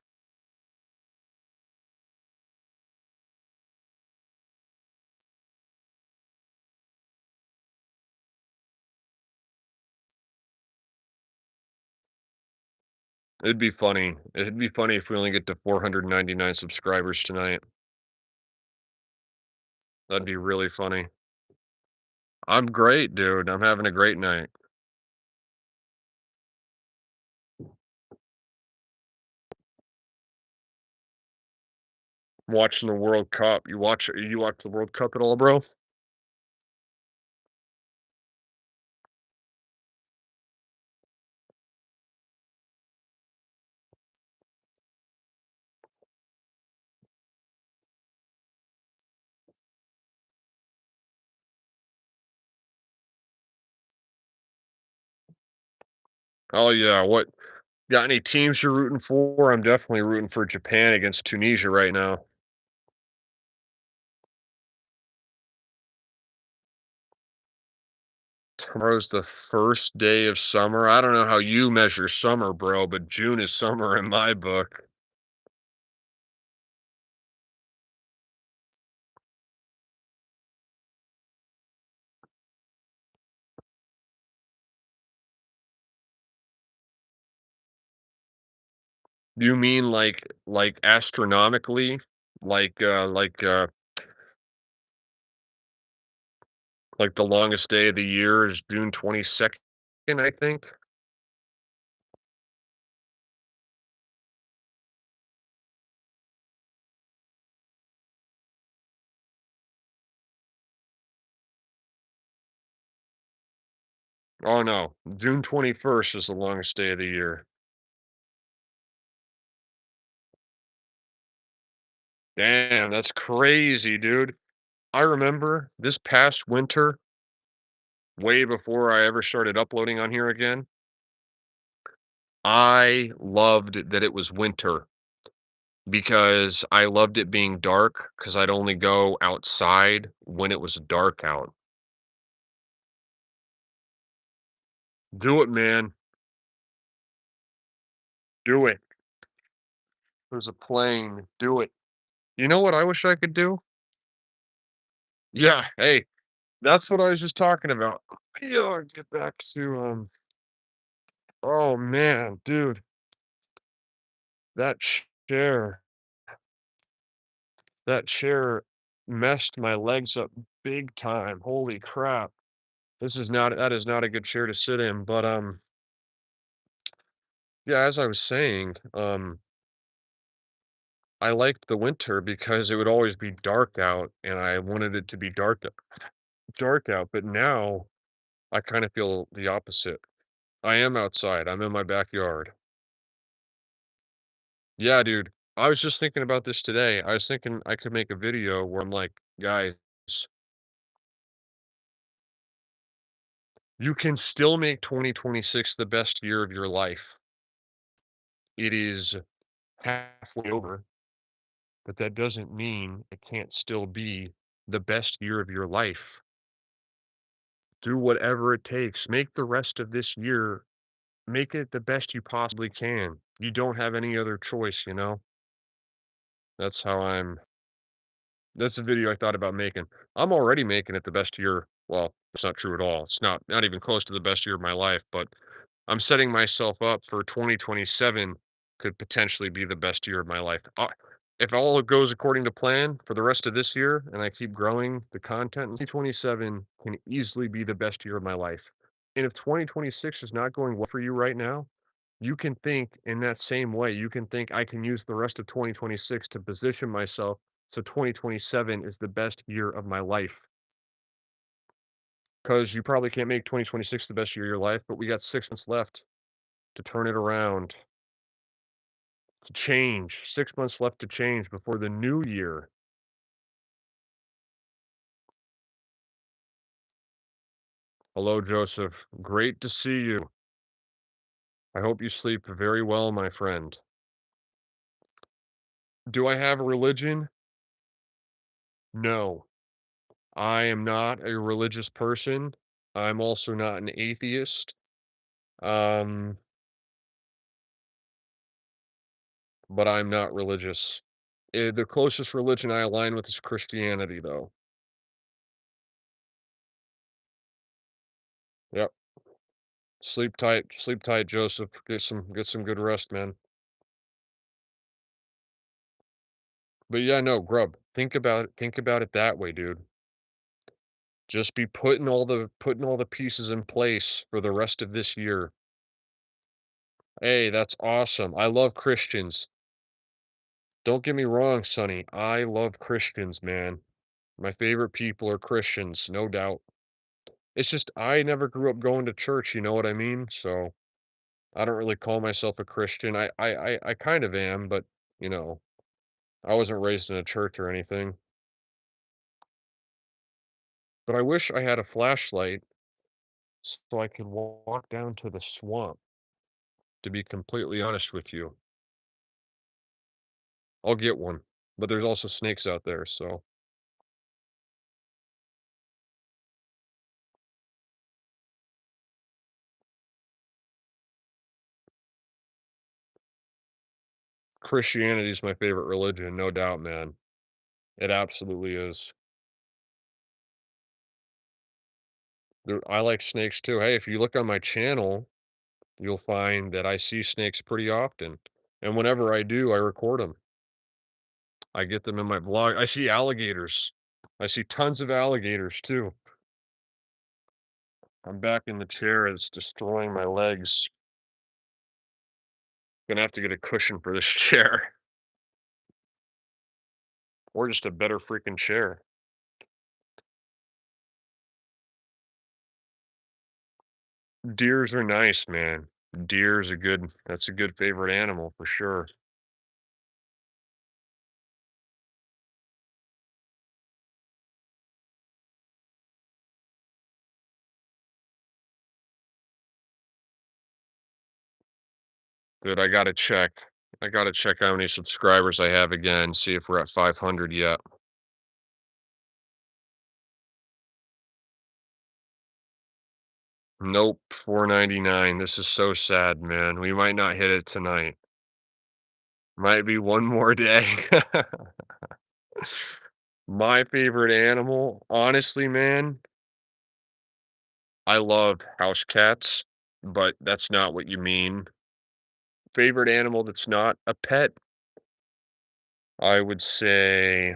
A: It'd be funny. It'd be funny if we only get to 499 subscribers tonight. That'd be really funny. I'm great, dude. I'm having a great night. Watching the World Cup. You watch the World Cup at all, bro? Oh yeah. What got any teams you're rooting for? I'm definitely rooting for Japan against Tunisia right now. Tomorrow's the first day of summer. I don't know how you measure summer, bro, but June is summer in my book. You mean like astronomically? Like the longest day of the year is June 22nd, I think? Oh, no. June 21st is the longest day of the year. Damn, that's crazy, dude. I remember this past winter, way before I ever started uploading on here again, I loved that it was winter because I loved it being dark because I'd only go outside when it was dark out. Do it, man. Do it. There's a plane. Do it. You know what I wish I could do? Yeah, hey, that's what I was just talking about. Yeah, get back to oh man, dude, that chair, that chair messed my legs up big time. Holy crap. That is not a good chair to sit in, but yeah, as I was saying, I liked the winter because it would always be dark out and I wanted it to be dark out, but now I kind of feel the opposite. I am outside. I'm in my backyard. Yeah, dude. I was just thinking about this today. I was thinking I could make a video where I'm like, guys, you can still make 2026 the best year of your life. It is halfway over, but that doesn't mean it can't still be the best year of your life. Do whatever it takes. Make the rest of this year, make it the best you possibly can. You don't have any other choice, you know? That's how I'm That's a video I thought about making. I'm already making it the best year. Well, it's not true at all. It's not even close to the best year of my life, but I'm setting myself up for 2027 could potentially be the best year of my life. If all goes according to plan for the rest of this year and I keep growing the content, 2027 can easily be the best year of my life. And if 2026 is not going well for you right now, you can think in that same way. You can think I can use the rest of 2026 to position myself so 2027 is the best year of my life. Because you probably can't make 2026 the best year of your life, but we got 6 months left to turn it around, to change. 6 months left to change before the new year. Hello, Joseph. Great to see you. I hope you sleep very well, my friend. Do I have a religion? No. I am not a religious person. I'm also not an atheist. Um, but I'm not religious. The closest religion I align with is Christianity, though. Yep. Sleep tight, Joseph. Get some good rest, man. But yeah, no, Grub. Think about it that way, dude. Just be putting all the pieces in place for the rest of this year. Hey, that's awesome. I love Christians. Don't get me wrong, Sonny. I love Christians, man. My favorite people are Christians, no doubt. It's just I never grew up going to church, you know what I mean? So I don't really call myself a Christian. I kind of am, but you know, I wasn't raised in a church or anything. But I wish I had a flashlight so I could walk down to the swamp, to be completely honest with you. I'll get one, but there's also snakes out there, so Christianity is my favorite religion, no doubt, man. It absolutely is. I like snakes too. Hey, if you look on my channel, you'll find that I see snakes pretty often. And whenever I do, I record them. I get them in my vlog. I see alligators. I see tons of alligators too. I'm back in the chair. It's destroying my legs. Gonna have to get a cushion for this chair or just a better freaking chair. Deers are nice, man. That's a good favorite animal for sure. Good. I gotta check how many subscribers I have again, see if we're at 500 yet. Nope, 499. This is so sad, man. We might not hit it tonight. Might be one more day. My favorite animal, honestly, man, I love house cats, but that's not what you mean. Favorite animal that's not a pet, I would say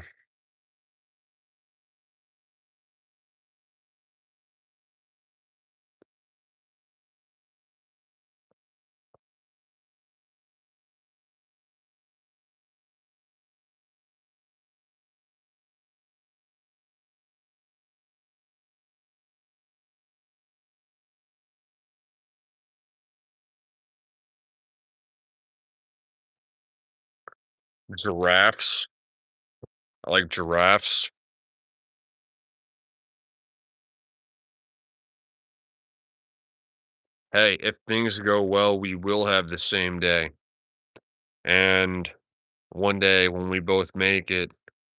A: giraffes. I like giraffes. Hey, if things go well, we will have the same day. And one day when we both make it,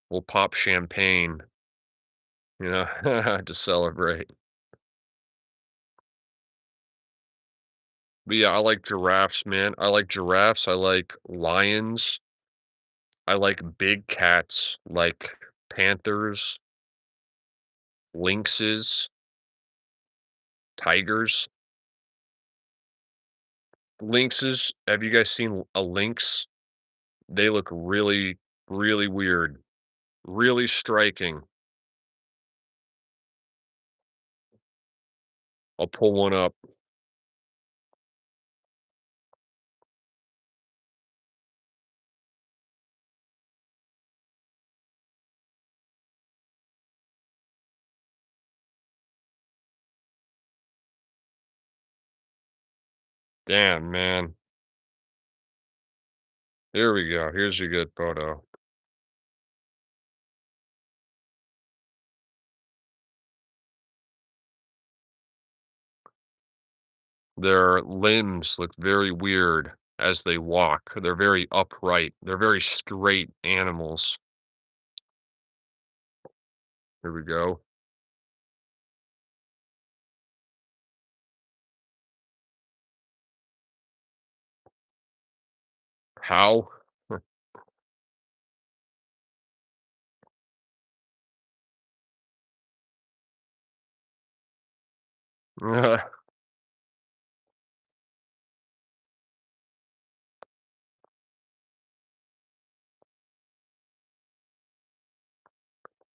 A: we'll pop champagne, you know, to celebrate. But yeah, I like giraffes, man. I like giraffes. I like lions. I like big cats like panthers, lynxes, tigers. Lynxes, have you guys seen a lynx? They look really, really weird, really striking. I'll pull one up. Damn, man. Here we go. Here's a good photo. Their limbs look very weird as they walk. They're very upright. They're very straight animals. Here we go. How?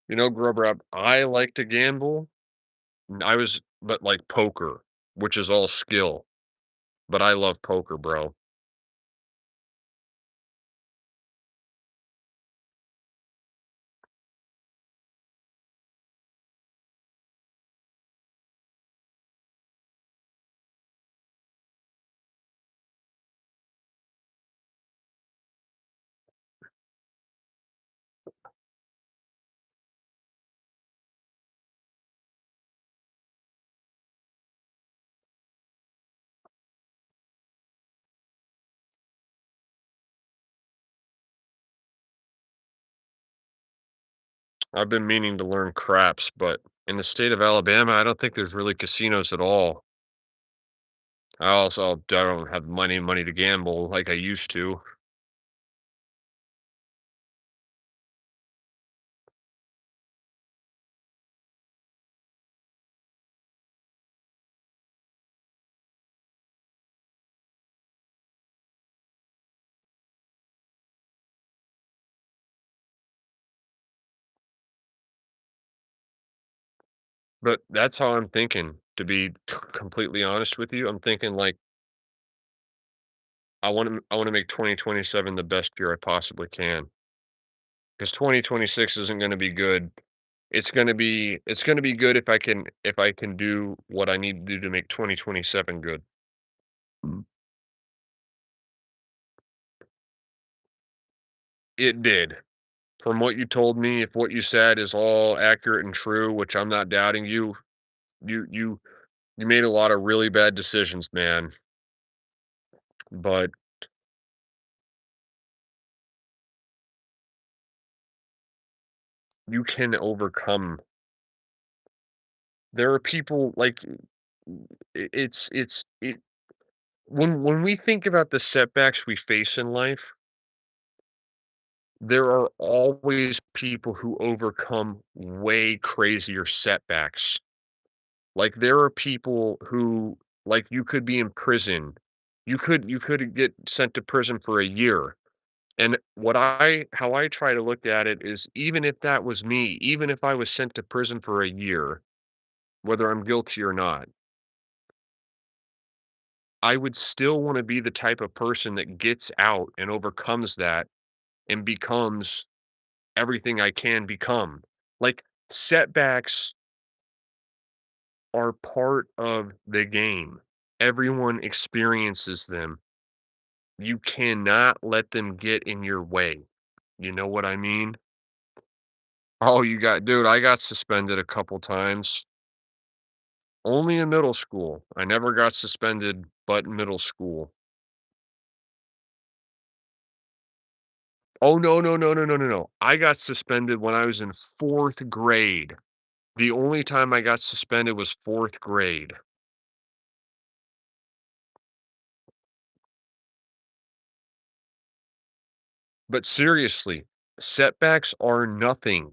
A: You know, Grub I like to gamble. But like poker, which is all skill. But I love poker, bro. I've been meaning to learn craps, but in the state of Alabama, I don't think there's really casinos at all. I don't have money to gamble like I used to. But that's how I'm thinking, to be completely honest with you. I'm thinking like I want to make 2027 the best year I possibly can. Because 2026 isn't going to be good. It's going to be good if I can do what I need to do to make 2027 good. Mm. It did. From what you told me, if what you said is all accurate and true, which I'm not doubting you, you you you made a lot of really bad decisions, man. But you can overcome. There are people like it's it when we think about the setbacks we face in life, there are always people who overcome way crazier setbacks. Like, there are people who like, you could be in prison. You could get sent to prison for a year, and what I how I try to look at it is even if that was me, even if I was sent to prison for a year, whether I'm guilty or not, I would still wanna be the type of person that gets out and overcomes that and becomes everything I can become. Like, setbacks are part of the game. Everyone experiences them. You cannot let them get in your way. You know what I mean? Oh, dude, I got suspended a couple times. Only in middle school. I never got suspended but in middle school. Oh, no, no, no, no, no, no, no. I got suspended when I was in 4th grade. The only time I got suspended was 4th grade. But seriously, setbacks are nothing.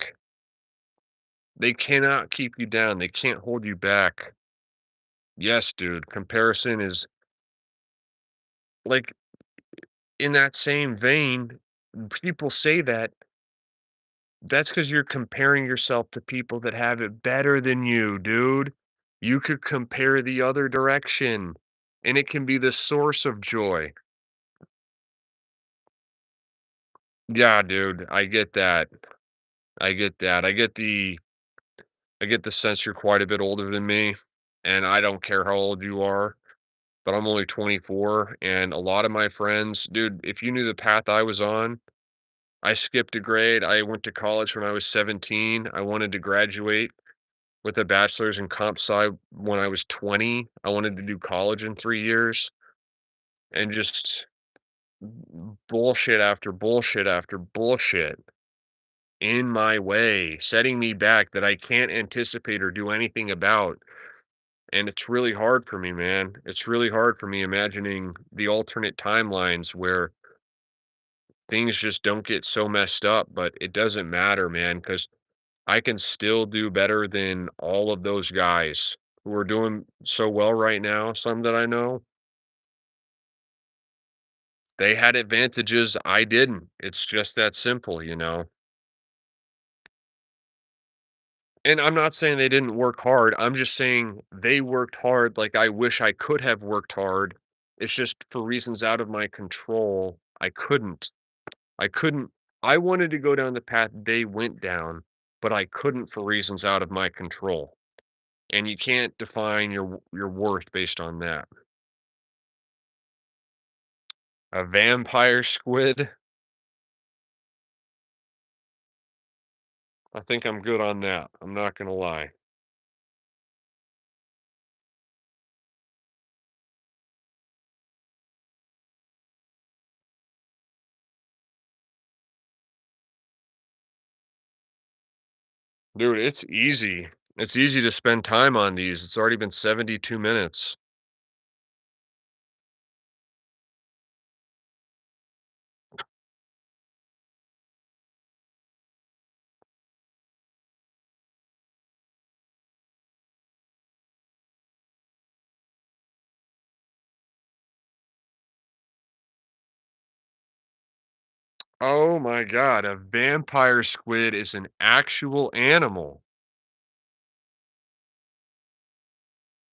A: They cannot keep you down. They can't hold you back. Yes, dude. Comparison is like in that same vein, people say that that's because you're comparing yourself to people that have it better than you, dude. You could compare the other direction and it can be the source of joy. Yeah, dude. I get that. I get that. I get the sense you're quite a bit older than me, and I don't care how old you are, but I'm only 24, and a lot of my friends dude, if you knew the path I was on, I skipped a grade, I went to college when I was 17, I wanted to graduate with a bachelor's in comp sci when I was 20, I wanted to do college in 3 years, and just bullshit after bullshit after bullshit in my way, setting me back that I can't anticipate or do anything about. And it's really hard for me, man. It's really hard for me imagining the alternate timelines where things just don't get so messed up, but it doesn't matter, man, because I can still do better than all of those guys who are doing so well right now, some that I know. They had advantages, I didn't. It's just that simple, you know? And I'm not saying they didn't work hard, I'm just saying they worked hard like I wish I could have worked hard. It's just for reasons out of my control, I couldn't. I couldn't I wanted to go down the path they went down, but I couldn't for reasons out of my control. And you can't define your worth based on that. A vampire squid? I think I'm good on that. I'm not gonna lie. Dude, it's easy. It's easy to spend time on these. It's already been 72 minutes. Oh my god, a vampire squid is an actual animal.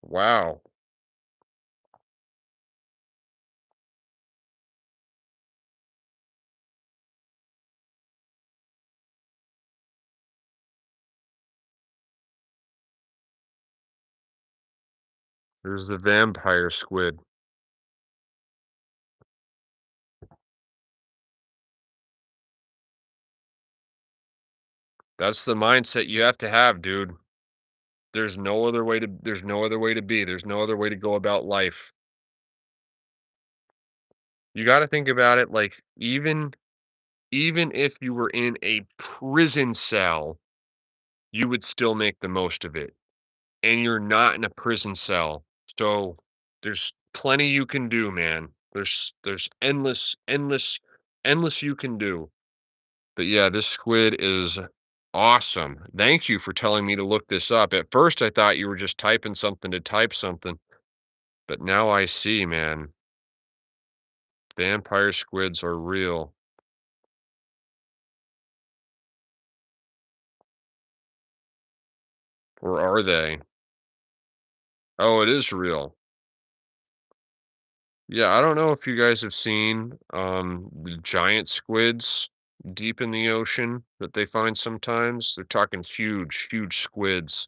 A: Wow. There's the vampire squid. That's the mindset you have to have, dude. There's no other way to be. There's no other way to go about life. You gotta think about it like even if you were in a prison cell, you would still make the most of it. And you're not in a prison cell. So there's plenty you can do, man. There's endless you can do. But yeah, this squid is awesome. Thank you for telling me to look this up. At first I thought you were just typing something to type something, but now I see, man. Vampire squids are real. Or are they? Oh, it is real. Yeah, I don't know if you guys have seen the giant squids deep in the ocean that they find sometimes. They're talking huge squids.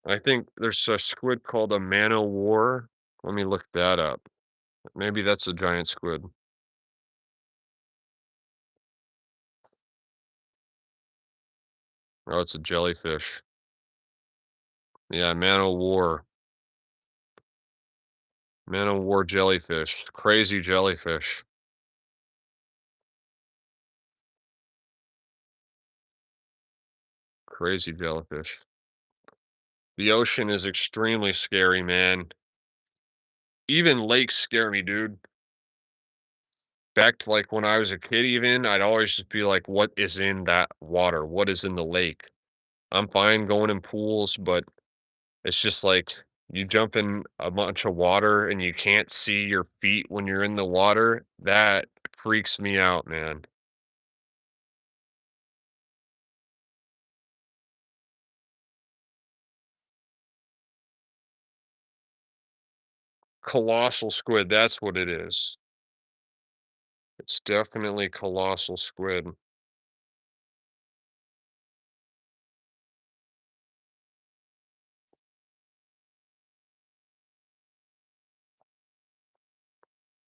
A: I think there's a squid called a man o' war. Let me look that up. Maybe that's a giant squid. Oh, it's a jellyfish. Yeah, man o' war. Man o' war jellyfish. Crazy jellyfish. Crazy jellyfish. The ocean is extremely scary, man. Even lakes scare me, dude. Back to, like, when I was a kid even, I'd always just be like, "What is in that water? What is in the lake?" I'm fine going in pools, but it's just like, you jump in a bunch of water and you can't see your feet when you're in the water, that freaks me out, man. Colossal squid, that's what it is. It's definitely colossal squid.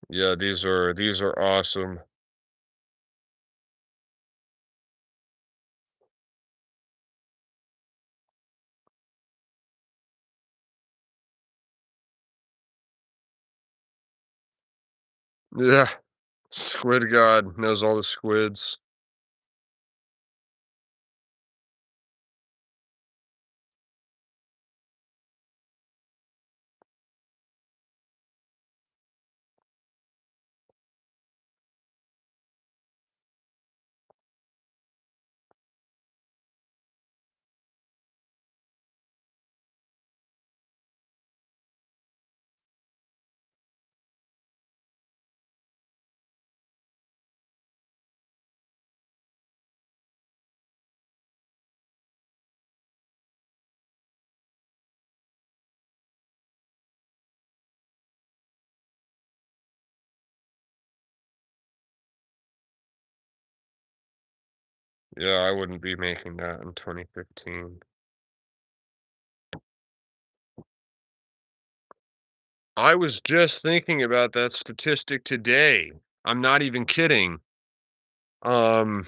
A: Yeah, these are awesome. Yeah, squid god knows all the squids. Yeah, I wouldn't be making that in 2015. I was just thinking about that statistic today. I'm not even kidding. Um,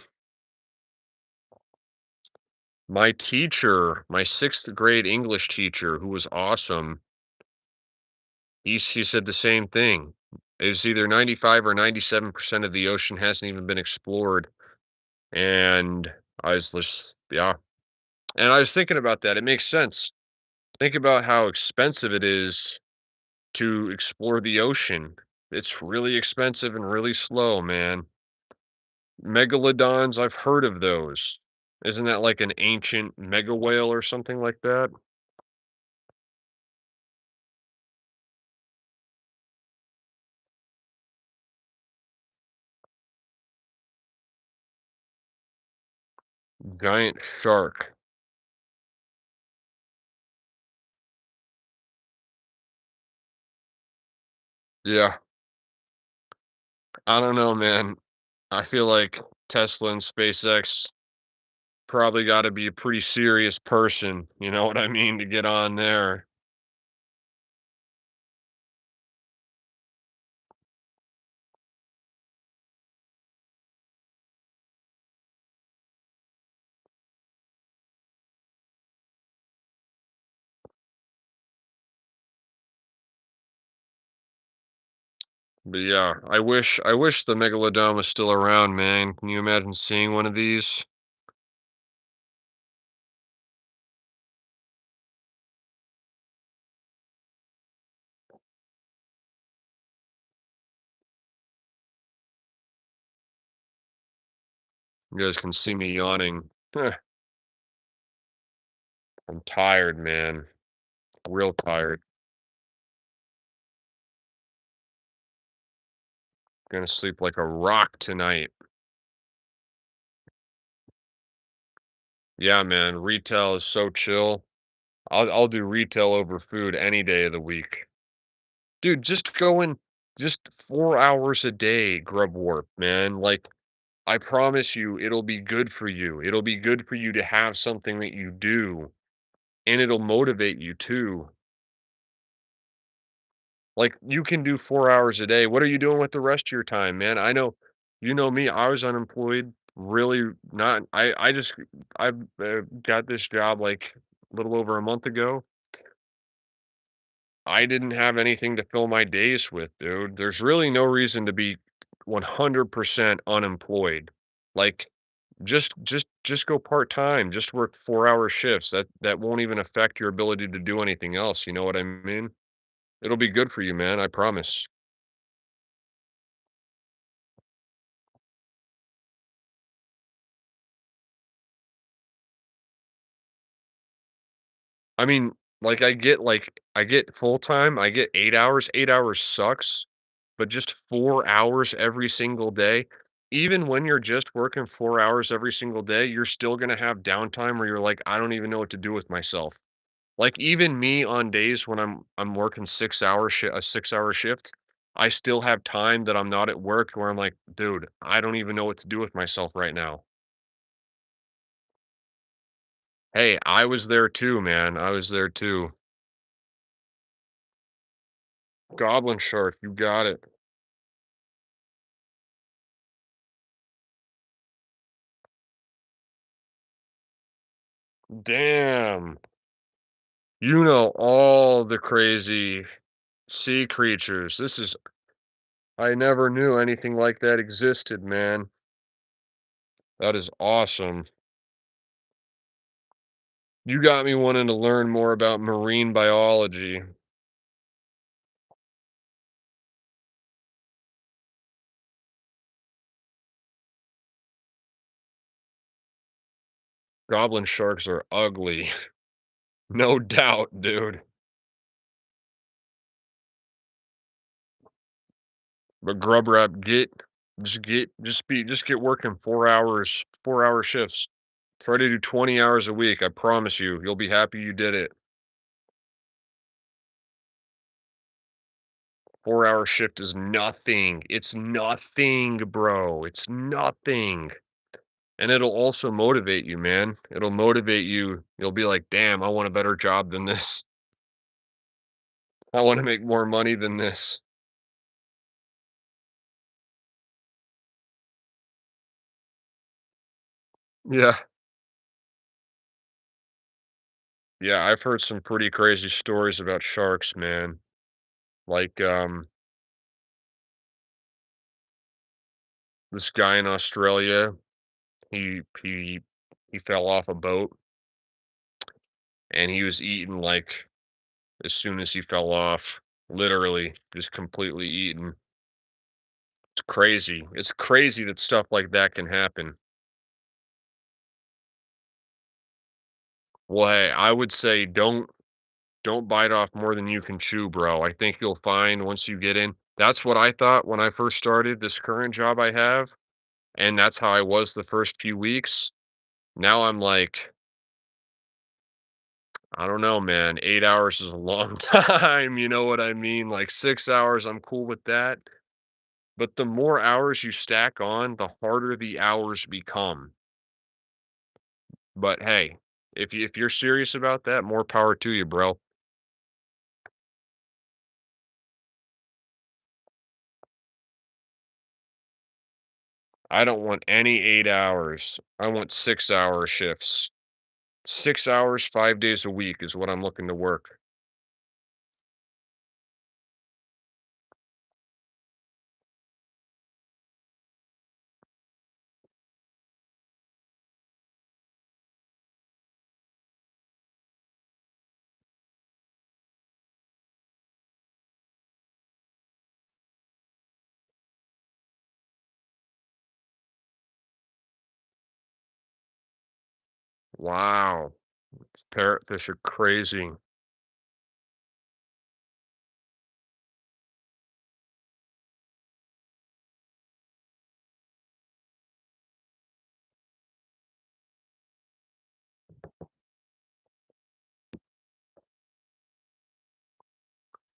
A: my teacher, my 6th grade English teacher, who was awesome, he said the same thing. It's either 95 or 97% of the ocean hasn't even been explored. And I was just, yeah. And I was thinking about that. It makes sense. Think about how expensive it is to explore the ocean. It's really expensive and really slow, man. Megalodons, I've heard of those. Isn't that like an ancient mega whale or something like that? Giant shark. Yeah, I don't know, man. I feel like Tesla and SpaceX probably got to be a pretty serious person, you know what I mean, to get on there. But yeah, I wish the megalodon was still around, man. Can you imagine seeing one of these? You guys can see me yawning. I'm tired, man. Real tired. Gonna sleep like a rock tonight. Yeah, man. Retail is so chill. I'll do retail over food any day of the week. Dude, just going just 4 hours a day, grub warp, man. Like, I promise you, it'll be good for you. It'll be good for you to have something that you do, and it'll motivate you too. Like, you can do 4 hours a day. What are you doing with the rest of your time, man? I know you know me, I was unemployed, really not I just I got this job, like, a little over a month ago. I didn't have anything to fill my days with, dude. There's really no reason to be 100% unemployed. Like, just go part-time, just work 4-hour shifts. That won't even affect your ability to do anything else, you know what I mean? It'll be good for you, man, I promise. I mean, like, I get full-time, I get 8 hours, 8 hours sucks, but just 4 hours every single day, even when you're just working 4 hours every single day, you're still gonna have downtime where you're like, "I don't even know what to do with myself." Like, even me on days when I'm working 6-hour shift, I still have time that I'm not at work where I'm like, "Dude, I don't even know what to do with myself right now." Hey, I was there too, man, I was there too. Goblin shark, you got it. Damn. You know all the crazy sea creatures. I never knew anything like that existed, man. That is awesome. You got me wanting to learn more about marine biology. Goblin sharks are ugly. No doubt, dude. But grub wrap, just get working 4 hour shifts. Try to do 20 hours a week. I promise you, you'll be happy you did it. 4 hour shift is nothing. It's nothing, bro. It's nothing. And it'll also motivate you, man. It'll motivate you. You'll be like, "Damn, I want a better job than this. I wanna make more money than this." Yeah. Yeah, I've heard some pretty crazy stories about sharks, man. Like, this guy in Australia, he fell off a boat and he was eaten, like, as soon as he fell off, literally just completely eaten. It's crazy. It's crazy that stuff like that can happen. Well, hey, I would say don't bite off more than you can chew, bro. I think you'll find once you get in that's what I thought when I first started this current job I have, and that's how I was the first few weeks. Now I'm like, I don't know, man. 8 hours is a long time, you know what I mean? Like 6 hours, I'm cool with that. But the more hours you stack on, the harder the hours become. But hey, if you're serious about that, more power to you, bro. I don't want any 8 hours. I want 6-hour shifts. 6 hours, 5 days a week is what I'm looking to work. Wow. Parrotfish are crazy.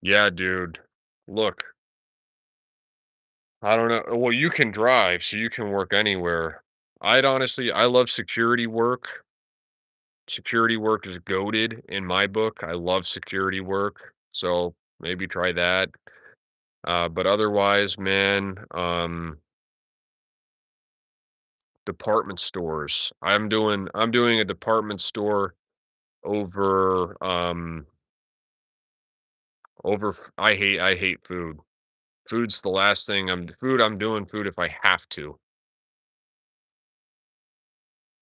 A: Yeah, dude. Look, I don't know. Well, you can drive, so you can work anywhere. I love security work. Security work is goated in my book. I love security work. So maybe try that. But otherwise, man, department stores. I'm doing a department store over I hate food. Food's the last thing I'm doing food if I have to.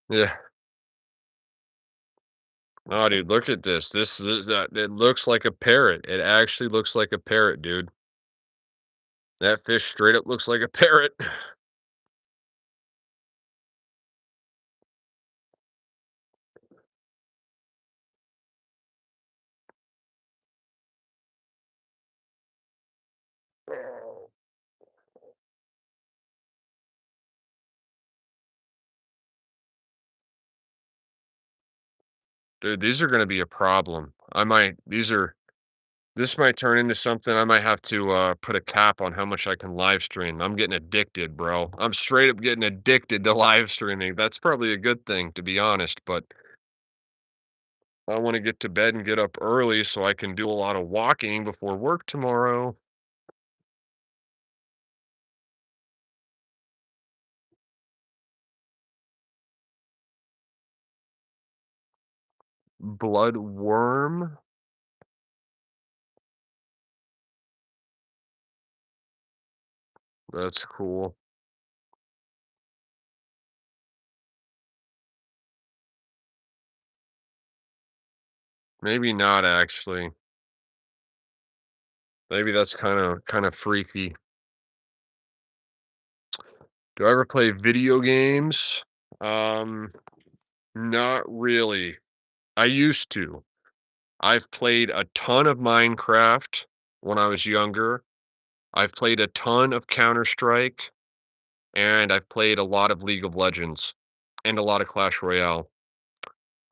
A: Yeah. Oh, dude, look at this. This is it looks like a parrot. It actually looks like a parrot, dude. That fish straight up looks like a parrot. Dude, these are gonna be a problem. I might these are this might turn into something I might have to put a cap on how much I can live stream. I'm getting addicted, bro. I'm straight up getting addicted to live streaming. That's probably a good thing, to be honest, but I want to get to bed and get up early so I can do a lot of walking before work tomorrow. Bloodworm? That's cool. Maybe not actually. Maybe that's kinda freaky. Do I ever play video games? Um, Not really. I used to. I've played a ton of Minecraft when I was younger. I've played a ton of Counter-Strike, and I've played a lot of League of Legends and a lot of Clash Royale.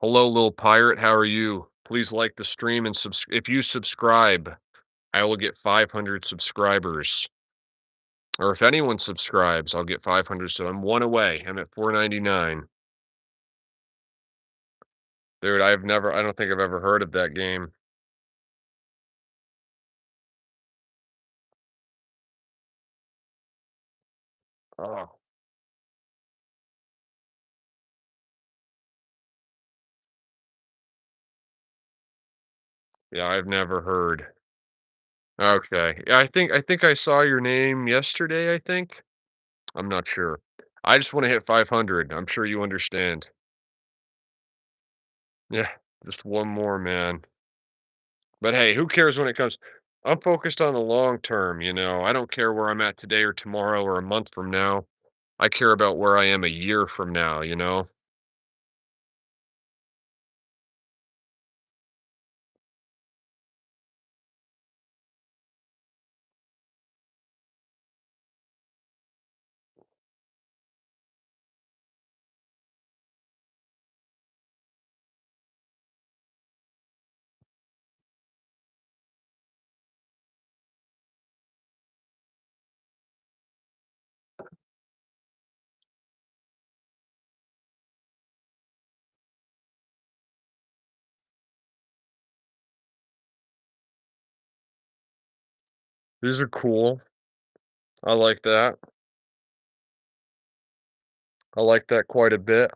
A: Hello, little pirate. How are you? Please like the stream and if you subscribe, I will get 500 subscribers. Or if anyone subscribes, I'll get 500, so I'm one away. I'm at 499. Dude, I don't think I've ever heard of that game. Oh, yeah, I've never heard. Okay. Yeah, I think I saw your name yesterday, I think. I'm not sure. I just wanna hit 500. I'm sure you understand. Yeah, just one more, man. But hey, who cares when it comes. I'm focused on the long term, you know? I don't care where I'm at today or tomorrow or a month from now. I care about where I am a year from now, you know? These are cool. I like that. I like that quite a bit.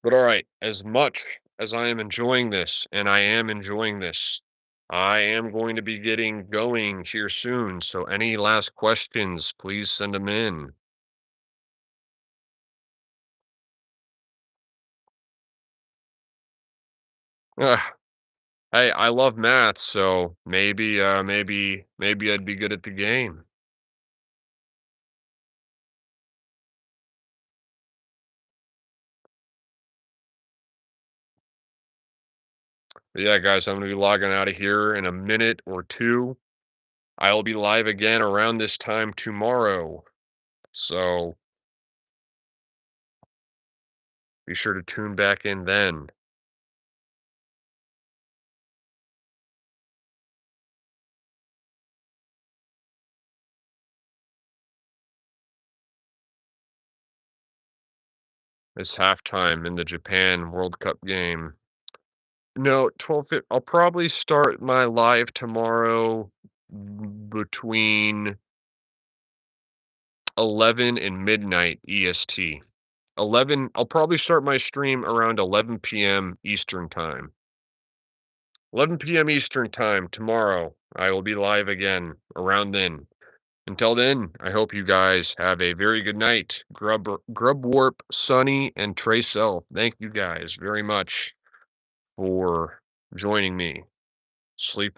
A: But all right, as much as I am enjoying this, and I am enjoying this, I am going to be getting going here soon. So any last questions, please send them in. Ugh, hey, I love math, so maybe I'd be good at the game. But yeah, guys, I'm gonna be logging out of here in a minute or two. I'll be live again around this time tomorrow. So be sure to tune back in then. It's halftime in the Japan World Cup game. No, 12 I'll probably start my live tomorrow between 11 and midnight EST. 11 I'll probably start my stream around 11 PM Eastern Time. 11 PM Eastern Time tomorrow. I will be live again around then. Until then, I hope you guys have a very good night. Grub Warp, Sunny, and Trey Self. Thank you guys very much for joining me. Sleep